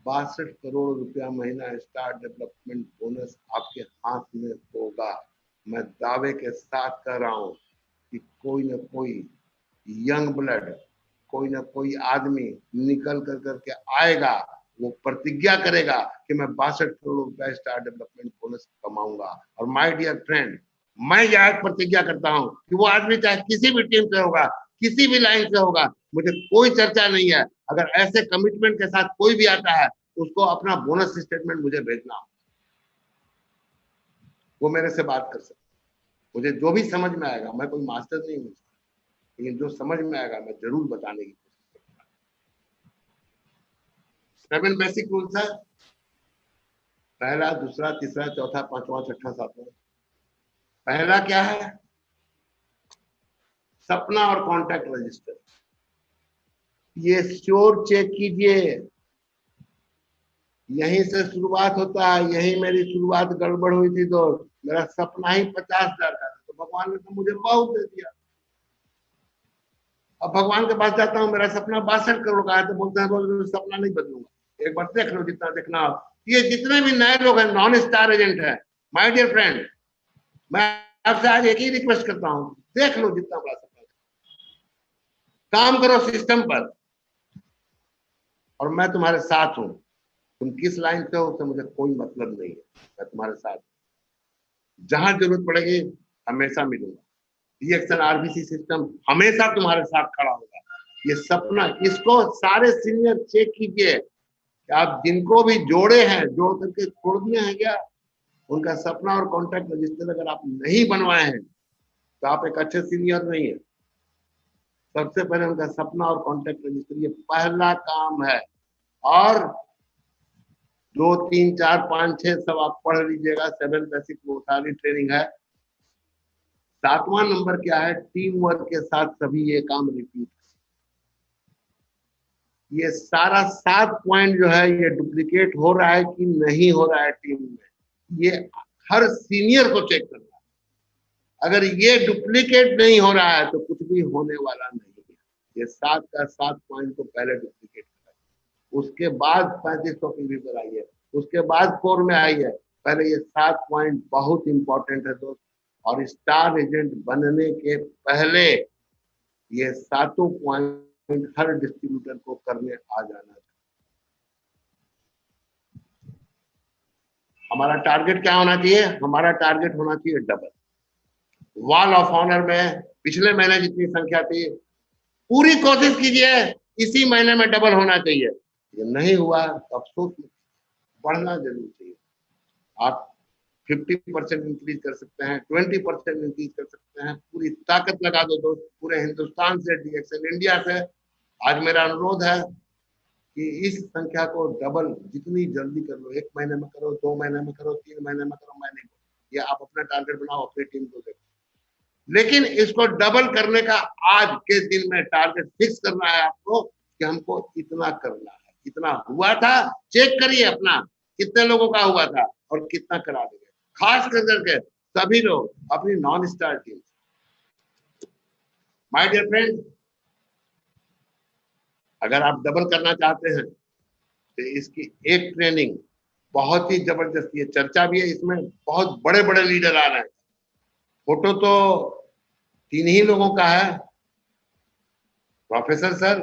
62 करोड़ रुपया महीना स्टार डेवलपमेंट बोनस आपके हाथ में होगा। मैं दावे के साथ कह रहा हूं कि कोई ना कोई यंग ब्लड, कोई ना कोई आदमी निकल कर करके आएगा, वो प्रतिज्ञा करेगा कि मैं 62 करोड़ रुपया स्टार डेवलपमेंट बोनस कमाऊंगा। और माय डियर फ्रेंड, मैं यह प्रतिज्ञा करता हूं कि वो आदमी चाहे किसी भी टीम से होगा, किसी भी लाइन से होगा, मुझे कोई चर्चा नहीं है, अगर ऐसे कमिटमेंट के साथ कोई भी आता है उसको अपना बोनस स्टेटमेंट मुझे भेजना, वो मेरे से बात कर सकता। मुझे जो भी समझ में आएगा, मैं कोई मास्टर नहीं हूं, लेकिन जो समझ में आएगा मैं जरूर बताने की कोशिश करूंगा। 7 बेसिक रूल्स है, पहला, दूसरा, तीसरा, चौथा, पांचवा, छठा, सातवां। पहला क्या है? सपना और कॉन्टैक्ट रजिस्टर। ये श्योर चेक कीजिए, यहीं से शुरुआत होता है। यही मेरी शुरुआत गड़बड़ हुई थी दोस्त। मेरा सपना ही 50,000 का था, तो भगवान ने तो मुझे बहुत दे दिया। अब भगवान के पास जाता हूँ, मेरा सपना 62 करोड़ का है, तो बोलते हैं रोज सपना नहीं बदलूंगा, एक बार देख लो जितना देखना हो। ये जितने भी नए लोग हैं, नॉन स्टार एजेंट है, माय डियर फ्रेंड, मैं आपसे आज एक ही रिक्वेस्ट करता हूँ, देख लो जितना बड़ा सपना, काम करो सिस्टम पर, और मैं तुम्हारे साथ हूँ। तुम किस लाइन पे हो उससे मुझे कोई मतलब नहीं है, मैं तुम्हारे साथ, जहां जरूरत पड़ेगी हमेशा मिलूंगा। रिएक्शन आरबीसी सिस्टम हमेशा तुम्हारे साथ खड़ा होगा। ये सपना, इसको सारे सीनियर चेक कीजिए कि आप जिनको भी जोड़े हैं, जोड़ करके छोड़ दिए हैं क्या? उनका सपना और कॉन्ट्रैक्ट रजिस्टर अगर आप नहीं बनवाए हैं तो आप एक अच्छे सीनियर नहीं है। सबसे पहले उनका सपना और कॉन्ट्रैक्ट रजिस्टर, ये पहला काम है। और 2 3 4 5 6 सब आप पढ़ लीजिएगा, 7 बेसिक वो सारी ट्रेनिंग है। 7वां नंबर क्या है, टीम वर्क के साथ सभी ये काम रिपीट। ये सारा 7 पॉइंट जो है ये डुप्लीकेट हो रहा है कि नहीं हो रहा है टीम में, ये हर सीनियर को चेक करना है। अगर ये डुप्लीकेट नहीं हो रहा है तो कुछ भी होने वाला नहीं है। ये 7 का 7 पॉइंट को पहले डुप्लीकेट कराइए, उसके बाद 3500 पीवी पर आइए, उसके बाद कोर में आइए। पहले ये 7 पॉइंट बहुत इंपॉर्टेंट है दोस्त। और स्टार एजेंट बनने के पहले ये 7 पॉइंट हर डिस्ट्रीब्यूटर को करने आ जाना चाहिए। हमारा टारगेट क्या होना चाहिए, हमारा टारगेट होना चाहिए डबल। वॉल ऑफ ऑनर में पिछले महीने जितनी संख्या थी, पूरी कोशिश कीजिए इसी महीने में डबल होना चाहिए। ये नहीं हुआ तो अफसोस, बढ़ना जरूर चाहिए। आप 50% इंक्रीज कर सकते हैं, 20% इंक्रीज कर सकते हैं, पूरी ताकत लगा दो दोस्त, पूरे हिंदुस्तान से, डीएक्सएल इंडिया से। आज मेरा अनुरोध है कि इस संख्या को डबल जितनी जल्दी कर लो, 1 महीने में करो, 2 महीने में करो, 3 महीने में करो, मैं नहीं, ये आप अपना टारगेट बनाओ, अपनी टीम को देखो। लेकिन इसको डबल करने का आज के दिन में टारगेट फिक्स करना है आपको कि हमको इतना करना है। इतना हुआ था, चेक करिए अपना कितने लोगों का हुआ था और कितना करा देंगे। खास करके सभी लोग अपनी non star team. My dear friend, अगर आप डबल करना चाहते हैं तो इसकी एक ट्रेनिंग बहुत ही जबरदस्त, ये चर्चा भी है, इसमें बहुत बड़े बड़े लीडर आ रहे हैं। फोटो तो 3 ही लोगों का है, प्रोफेसर सर,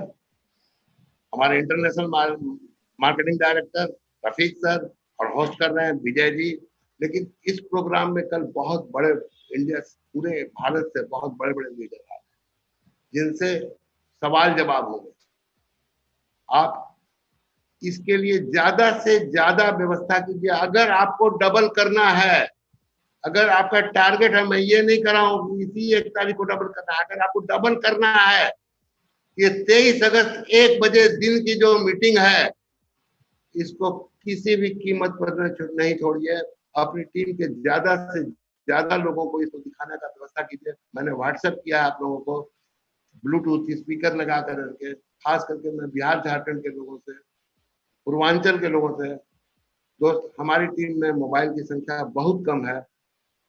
हमारे international marketing director Rafiq sir, और होस्ट कर रहे हैं विजय जी। लेकिन इस प्रोग्राम में कल बहुत बड़े इंडिया, पूरे भारत से बहुत बड़े बड़े लीडर आ रहे हैं जिनसे सवाल जवाब होंगे। आप इसके लिए ज्यादा से ज्यादा व्यवस्था कीजिए। अगर आपको डबल करना है, अगर आपका टारगेट है, मैं ये नहीं कर रहा हूं इसी 1 तारीख को डबल करना है, अगर आपको डबल करना है, ये 23 अगस्त 1 बजे दिन की जो मीटिंग है, इसको किसी भी कीमत पर नहीं छोड़िए। अपनी टीम के ज्यादा से ज्यादा लोगों को इसको दिखाने का व्यवस्था कीजिए। मैंने व्हाट्सएप किया है आप लोगों को, ब्लूटूथ स्पीकर लगा करके, खास करके मैं बिहार झारखंड के लोगों से, पूर्वांचल के लोगों से, दोस्त हमारी टीम में मोबाइल की संख्या बहुत कम है,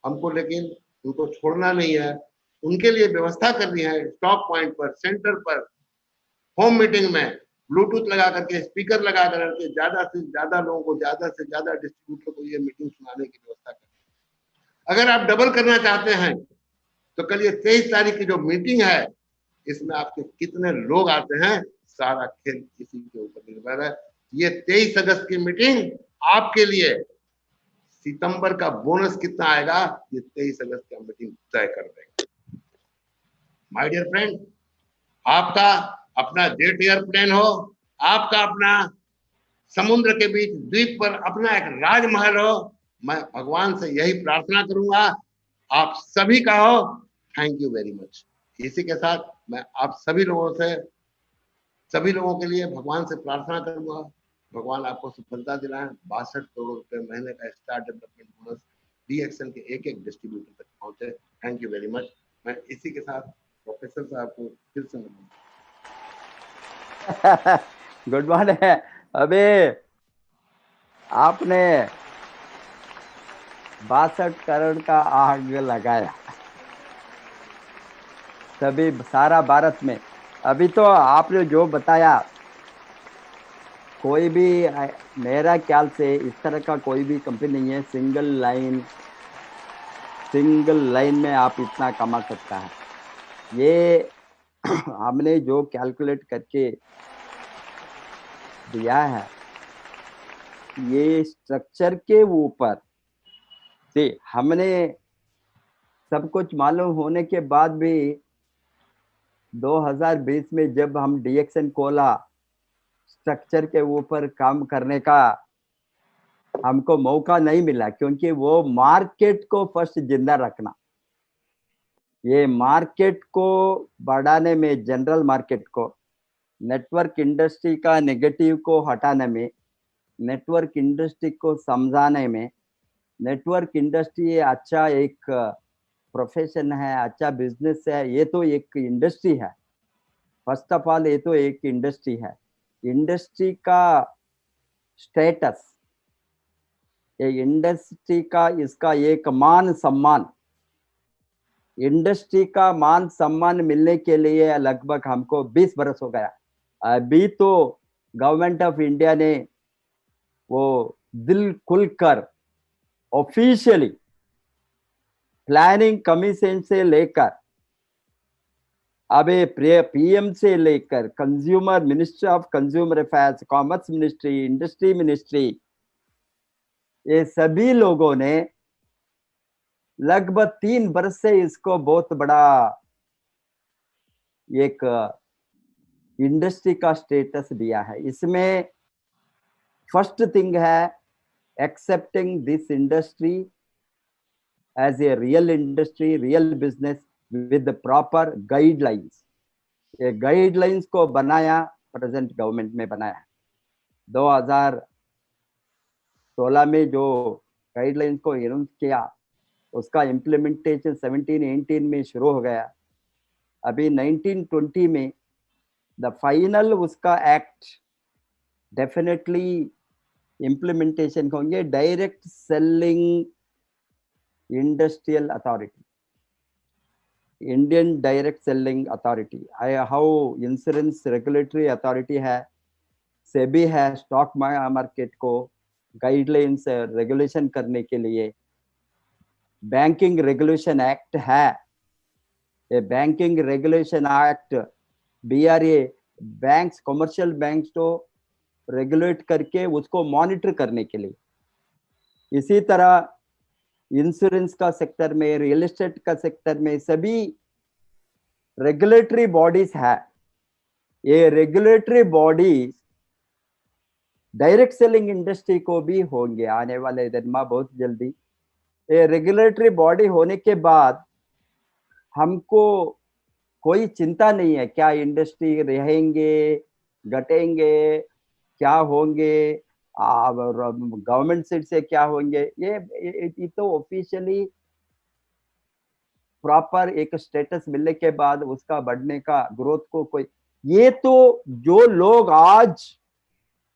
हमको लेकिन उनको छोड़ना नहीं है, उनके लिए व्यवस्था करनी है। स्टॉक पॉइंट पर, सेंटर पर, होम मीटिंग में ब्लूटूथ लगा करके, स्पीकर लगा करके ज्यादा से ज्यादा लोगों को, ज्यादा से ज्यादा डिस्ट्रीब्यूटर को ये मीटिंग सुनाने की व्यवस्था करें। अगर आप डबल करना चाहते हैं तो कल ये 23 तारीख की जो मीटिंग है, इसमें आपके कितने लोग आते हैं, सारा खेल इसी के ऊपर निर्भर है। ये 23 अगस्त की मीटिंग आपके लिए सितंबर का बोनस कितना आएगा, ये 23 अगस्त का मीटिंग तय कर देगा। माय डियर फ्रेंड, आपका अपना जेट एयरप्लेन हो, आपका अपना समुद्र के बीच द्वीप पर अपना एक राजमहल हो, मैं भगवान से यही प्रार्थना करूंगा आप सभी का हो। Thank you very much. इसी के साथ मैं आप सभी लोगों से, सभी लोगों के लिए भगवान से प्रार्थना करूंगा, भगवान आपको सफलता दिलाएं। 62 करोड़ रुपए महीने का स्टार डेवलपमेंट बोनस डीएक्सएल के एक एक डिस्ट्रीब्यूटर तक पहुंचे। Thank you very much. मैं इसी के साथ प्रोफेसर साहब को फिर से गुड मॉर्निंग। अभी आपने 62 करोड़ का आग लगाया सभी सारा भारत में। अभी तो आपने जो बताया, कोई भी मेरा ख्याल से इस तरह का कोई भी कंपनी नहीं है, सिंगल लाइन में आप इतना कमा सकता है। ये हमने जो कैलकुलेट करके दिया है, ये स्ट्रक्चर के ऊपर से हमने सब कुछ मालूम होने के बाद भी 2020 में जब हम डीएक्सएन खोला, स्ट्रक्चर के ऊपर काम करने का, हमको मौका नहीं मिला, क्योंकि वो मार्केट को फर्स्ट जिंदा रखना, ये मार्केट को बढ़ाने में, जनरल मार्केट को, नेटवर्क इंडस्ट्री का नेगेटिव को हटाने में, नेटवर्क इंडस्ट्री को समझाने में, नेटवर्क इंडस्ट्री अच्छा एक प्रोफेशन है, अच्छा बिजनेस है, ये तो एक इंडस्ट्री है। फर्स्ट ऑफ ऑल ये तो एक इंडस्ट्री है। इंडस्ट्री का स्टेटस, ये इंडस्ट्री का इसका एक मान सम्मान, इंडस्ट्री का मान सम्मान मिलने के लिए लगभग हमको 20 बरस हो गया। अभी तो गवर्नमेंट ऑफ इंडिया ने वो दिल खुलकर ऑफिशियली प्लानिंग कमीशन से लेकर अबे पीएम से लेकर consumer ministry of consumer affairs, commerce ministry, industry ministry, ये सभी लोगों ने लगभग 3 बरस से इसको बहुत बड़ा एक इंडस्ट्री का स्टेटस दिया है। इसमें फर्स्ट थिंग है accepting this industry as a real industry, real business with proper guidelines. ये गाइडलाइंस को बनाया प्रेजेंट गवर्नमेंट में बनाया। 2016 में जो गाइडलाइंस को अनाउंस किया, उसका इम्प्लीमेंटेशन 17-18 में शुरू हो गया। अभी 19-20 में द फाइनल उसका एक्ट डेफिनेटली इम्प्लीमेंटेशन होंगे। Direct selling industrial authority, Indian direct selling authority, how insurance regulatory authority है, सेबी है, स्टॉक मार्केट को गाइडलाइंस रेगुलेशन करने के लिए। बैंकिंग रेगुलेशन एक्ट है, ये banking regulation act BRA banks, commercial banks को रेगुलेट करके उसको मॉनिटर करने के लिए। इसी तरह इंश्योरेंस का सेक्टर में, रियल एस्टेट का सेक्टर में सभी रेगुलेटरी बॉडीज है। ये regulatory bodies direct selling industry को भी होंगे आने वाले दिन में बहुत जल्दी। ये रेगुलेटरी बॉडी होने के बाद हमको कोई चिंता नहीं है क्या इंडस्ट्री रहेंगे, घटेंगे, क्या होंगे, गवर्नमेंट सीट से क्या होंगे। ये तो ऑफिशियली प्रॉपर एक स्टेटस मिलने के बाद उसका बढ़ने का ग्रोथ को कोई, ये तो जो लोग आज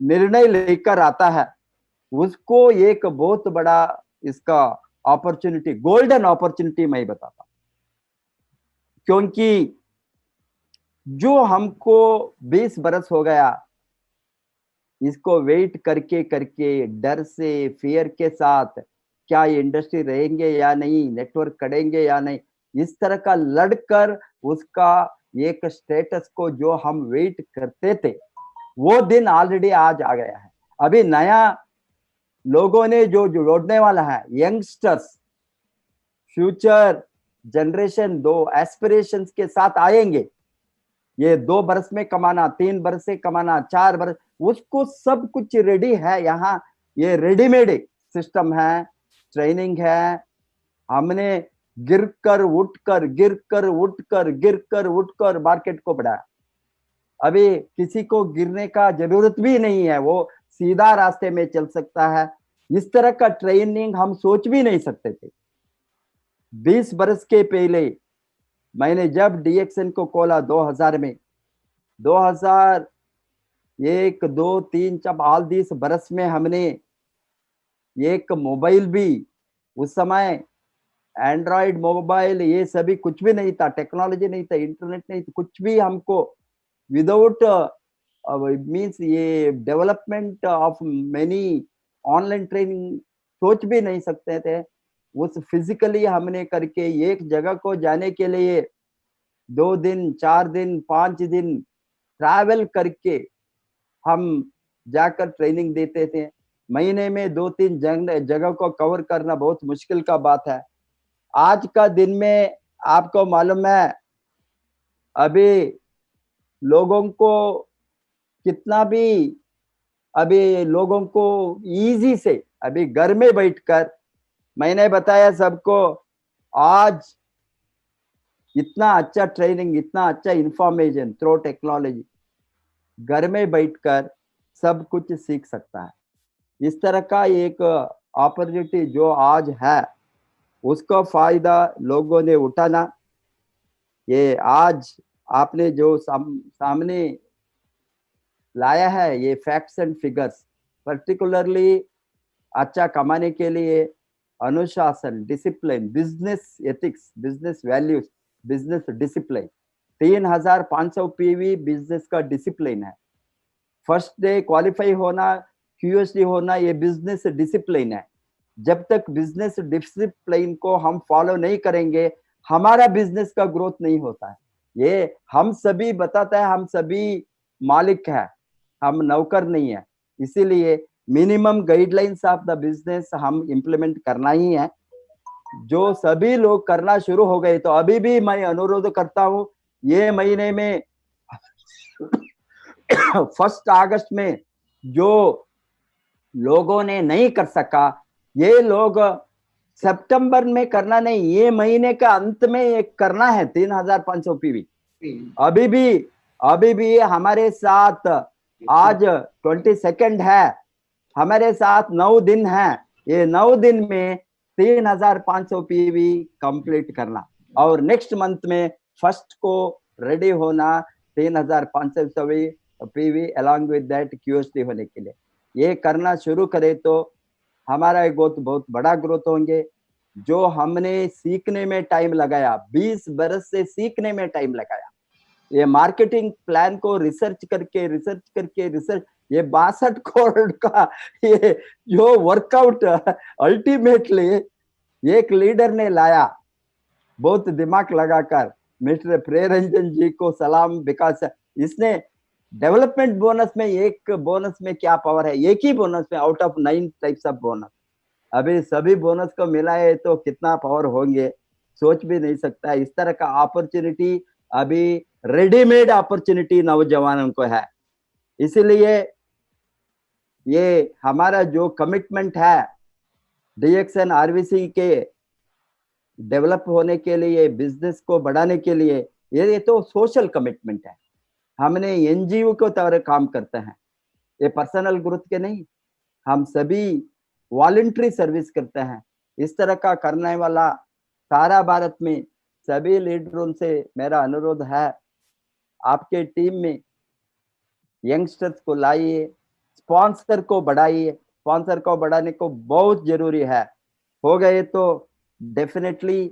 निर्णय लेकर आता है उसको एक बहुत बड़ा इसका अपॉर्चुनिटी, गोल्डन अपॉर्चुनिटी मैं बताता, क्योंकि जो हमको 20 बरस हो गया इसको वेट करके करके, डर से, फियर के साथ, क्या ये इंडस्ट्री रहेंगे या नहीं, नेटवर्क करेंगे या नहीं, इस तरह का लड़कर उसका एक स्टेटस को जो हम वेट करते थे, वो दिन ऑलरेडी आज आ गया है। अभी नया लोगों ने जो जोड़ने वाला है, यंगस्टर्स, फ्यूचर जनरेशन, दो एस्पिरेशंस के साथ आएंगे। ये 2 बरस में कमाना, 3 बरस से कमाना, 4 बरस, उसको सब कुछ रेडी है यहाँ। ये रेडीमेड सिस्टम है, ट्रेनिंग है। हमने गिरकर उठकर, गिरकर उठकर, गिरकर उठकर मार्केट को बढ़ाया। अभी किसी को गिरने का जरूरत भी नहीं है, वो सीधा रास्ते में चल सकता है। इस तरह का ट्रेनिंग हम सोच भी नहीं सकते थे 20 बरस के पहले। मैंने जब डीएक्सन को खोला 2000 में, 2001, 2, 3, जब ऑल 10 बरस में हमने एक मोबाइल भी, उस समय एंड्रॉइड मोबाइल ये सभी कुछ भी नहीं था, टेक्नोलॉजी नहीं था, इंटरनेट नहीं था, कुछ भी हमको विदाउट मीन्स ये development of many online training सोच भी नहीं सकते थे। उस फिजिकली हमने करके एक जगह को जाने के लिए 2 दिन, 4 दिन, 5 दिन ट्रैवल करके हम जाकर ट्रेनिंग देते थे। महीने में 2-3 जगह को कवर करना बहुत मुश्किल का बात है। आज का दिन में आपको मालूम है, अभी लोगों को कितना भी अभी लोगों को इजी से अभी घर में बैठकर, मैंने बताया सबको, आज इतना अच्छा ट्रेनिंग, इतना अच्छा इंफॉर्मेशन थ्रू टेक्नोलॉजी, घर में बैठकर सब कुछ सीख सकता है। इस तरह का एक अपॉर्चुनिटी जो आज है, उसका फायदा लोगों ने उठाना। ये आज आपने जो सामने लाया है, ये फैक्ट्स एंड फिगर्स, पर्टिकुलरली अच्छा कमाने के लिए अनुशासन, discipline, business ethics, business values, business discipline, 3500 PV business का डिसिप्लिन है। फर्स्ट डे क्वालिफाई होना, क्यूएसडी होना, ये बिजनेस डिसिप्लिन है। जब तक बिजनेस डिसिप्लिन को हम फॉलो नहीं करेंगे, हमारा बिजनेस का ग्रोथ नहीं होता है। ये हम सभी बताता है, हम सभी मालिक है, हम नौकर नहीं है। इसीलिए minimum guidelines of the business हम इम्प्लीमेंट करना ही है। जो सभी लोग करना शुरू हो गए, तो अभी भी मैं अनुरोध करता हूं, ये महीने में 1 अगस्त में जो लोगों ने नहीं कर सका, ये लोग सितंबर में करना नहीं, ये महीने का अंत में एक करना है 3500 पीवी। अभी भी हमारे साथ आज 22 है, हमारे साथ 9 दिन है। ये 9 दिन में 3500 पीवी कंप्लीट करना, और नेक्स्ट मंथ में फर्स्ट को रेडी होना 3500 पीवी अलॉन्ग विद दैट क्यूएसडी होने के लिए। ये करना शुरू करे तो हमारा ग्रोथ बहुत बड़ा ग्रोथ होंगे। जो हमने सीखने में टाइम लगाया, 20 बरस से सीखने में टाइम लगाया, ये मार्केटिंग प्लान को रिसर्च करके ये 62 करोड़ का ये जो वर्कआउट अल्टीमेटली एक लीडर ने लाया, बहुत दिमाग लगाकर, मिस्टर प्रेरंजन जी को सलाम, बिकॉज इसने डेवलपमेंट बोनस में, एक बोनस में क्या पावर है, एक ही बोनस में out of 9 types of bonus, अभी सभी बोनस को मिलाए तो कितना पावर होंगे, सोच भी नहीं सकता। इस तरह का अपॉर्चुनिटी अभी रेडीमेड अपॉर्चुनिटी नौजवानों को है। इसीलिए ये हमारा जो कमिटमेंट है डीएक्सएन आरवीसी के डेवलप होने के लिए, बिजनेस को बढ़ाने के लिए, ये तो सोशल कमिटमेंट है। हमने एनजीओ को तरह काम करते हैं, ये पर्सनल ग्रोथ के नहीं, हम सभी वॉलंटरी सर्विस करते हैं। इस तरह का करने वाला सारा भारत में सभी लीडरों से मेरा अनुरोध है, आपके टीम में यंगस्टर्स को लाइए, स्पॉन्सर को बढ़ाइए। स्पॉन्सर को बढ़ाने को बहुत जरूरी है, हो गए तो डेफिनेटली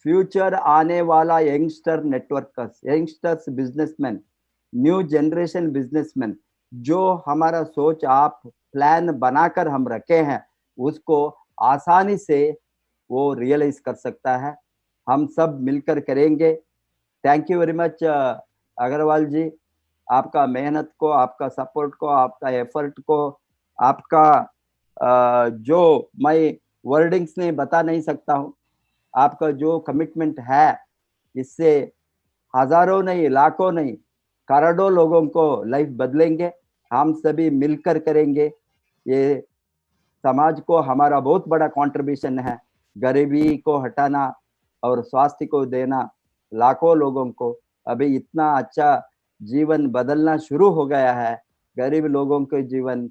फ्यूचर आने वाला youngster networkers, youngsters businessman, new generation businessman, जो हमारा सोच आप प्लान बनाकर हम रखे हैं, उसको आसानी से वो रियलाइज कर सकता है। हम सब मिलकर करेंगे। Thank you very much Agarwal ji, आपका मेहनत को, आपका सपोर्ट को, आपका एफर्ट को, आपका जो मैं वर्डिंग्स में बता नहीं सकता हूँ, आपका जो कमिटमेंट है, इससे हजारों नहीं, लाखों नहीं, करोड़ों लोगों को लाइफ बदलेंगे। हम सभी मिलकर करेंगे। ये समाज को हमारा बहुत बड़ा कंट्रीब्यूशन है, गरीबी को हटाना और स्वास्थ्य को देना लाखों लोगों को। अभी इतना अच्छा जीवन बदलना शुरू हो गया है, गरीब लोगों के जीवन,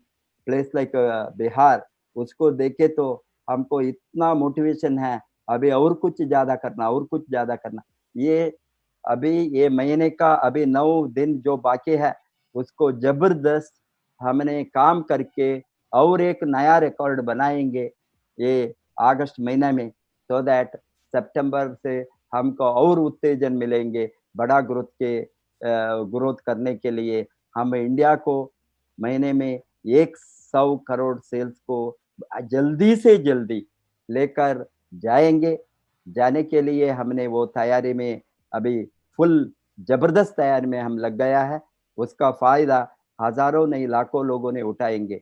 प्लेस लाइक बिहार, उसको देखे तो हमको इतना मोटिवेशन है अभी और कुछ ज्यादा करना, और कुछ ज्यादा करना। ये अभी ये महीने का अभी 9 दिन जो बाकी है, उसको जबरदस्त हमने काम करके और एक नया रिकॉर्ड बनाएंगे ये अगस्त महीने में, सो दैट सितंबर से हमको और उत्तेजन मिलेंगे बड़ा ग्रोथ करने के लिए। हम इंडिया को महीने में 100 करोड़ सेल्स को जल्दी से जल्दी लेकर जाएंगे। जाने के लिए हमने वो तैयारी में अभी फुल जबरदस्त तैयारी में हम लग गया है। उसका फायदा हजारों नहीं लाखों लोगों ने उठाएंगे।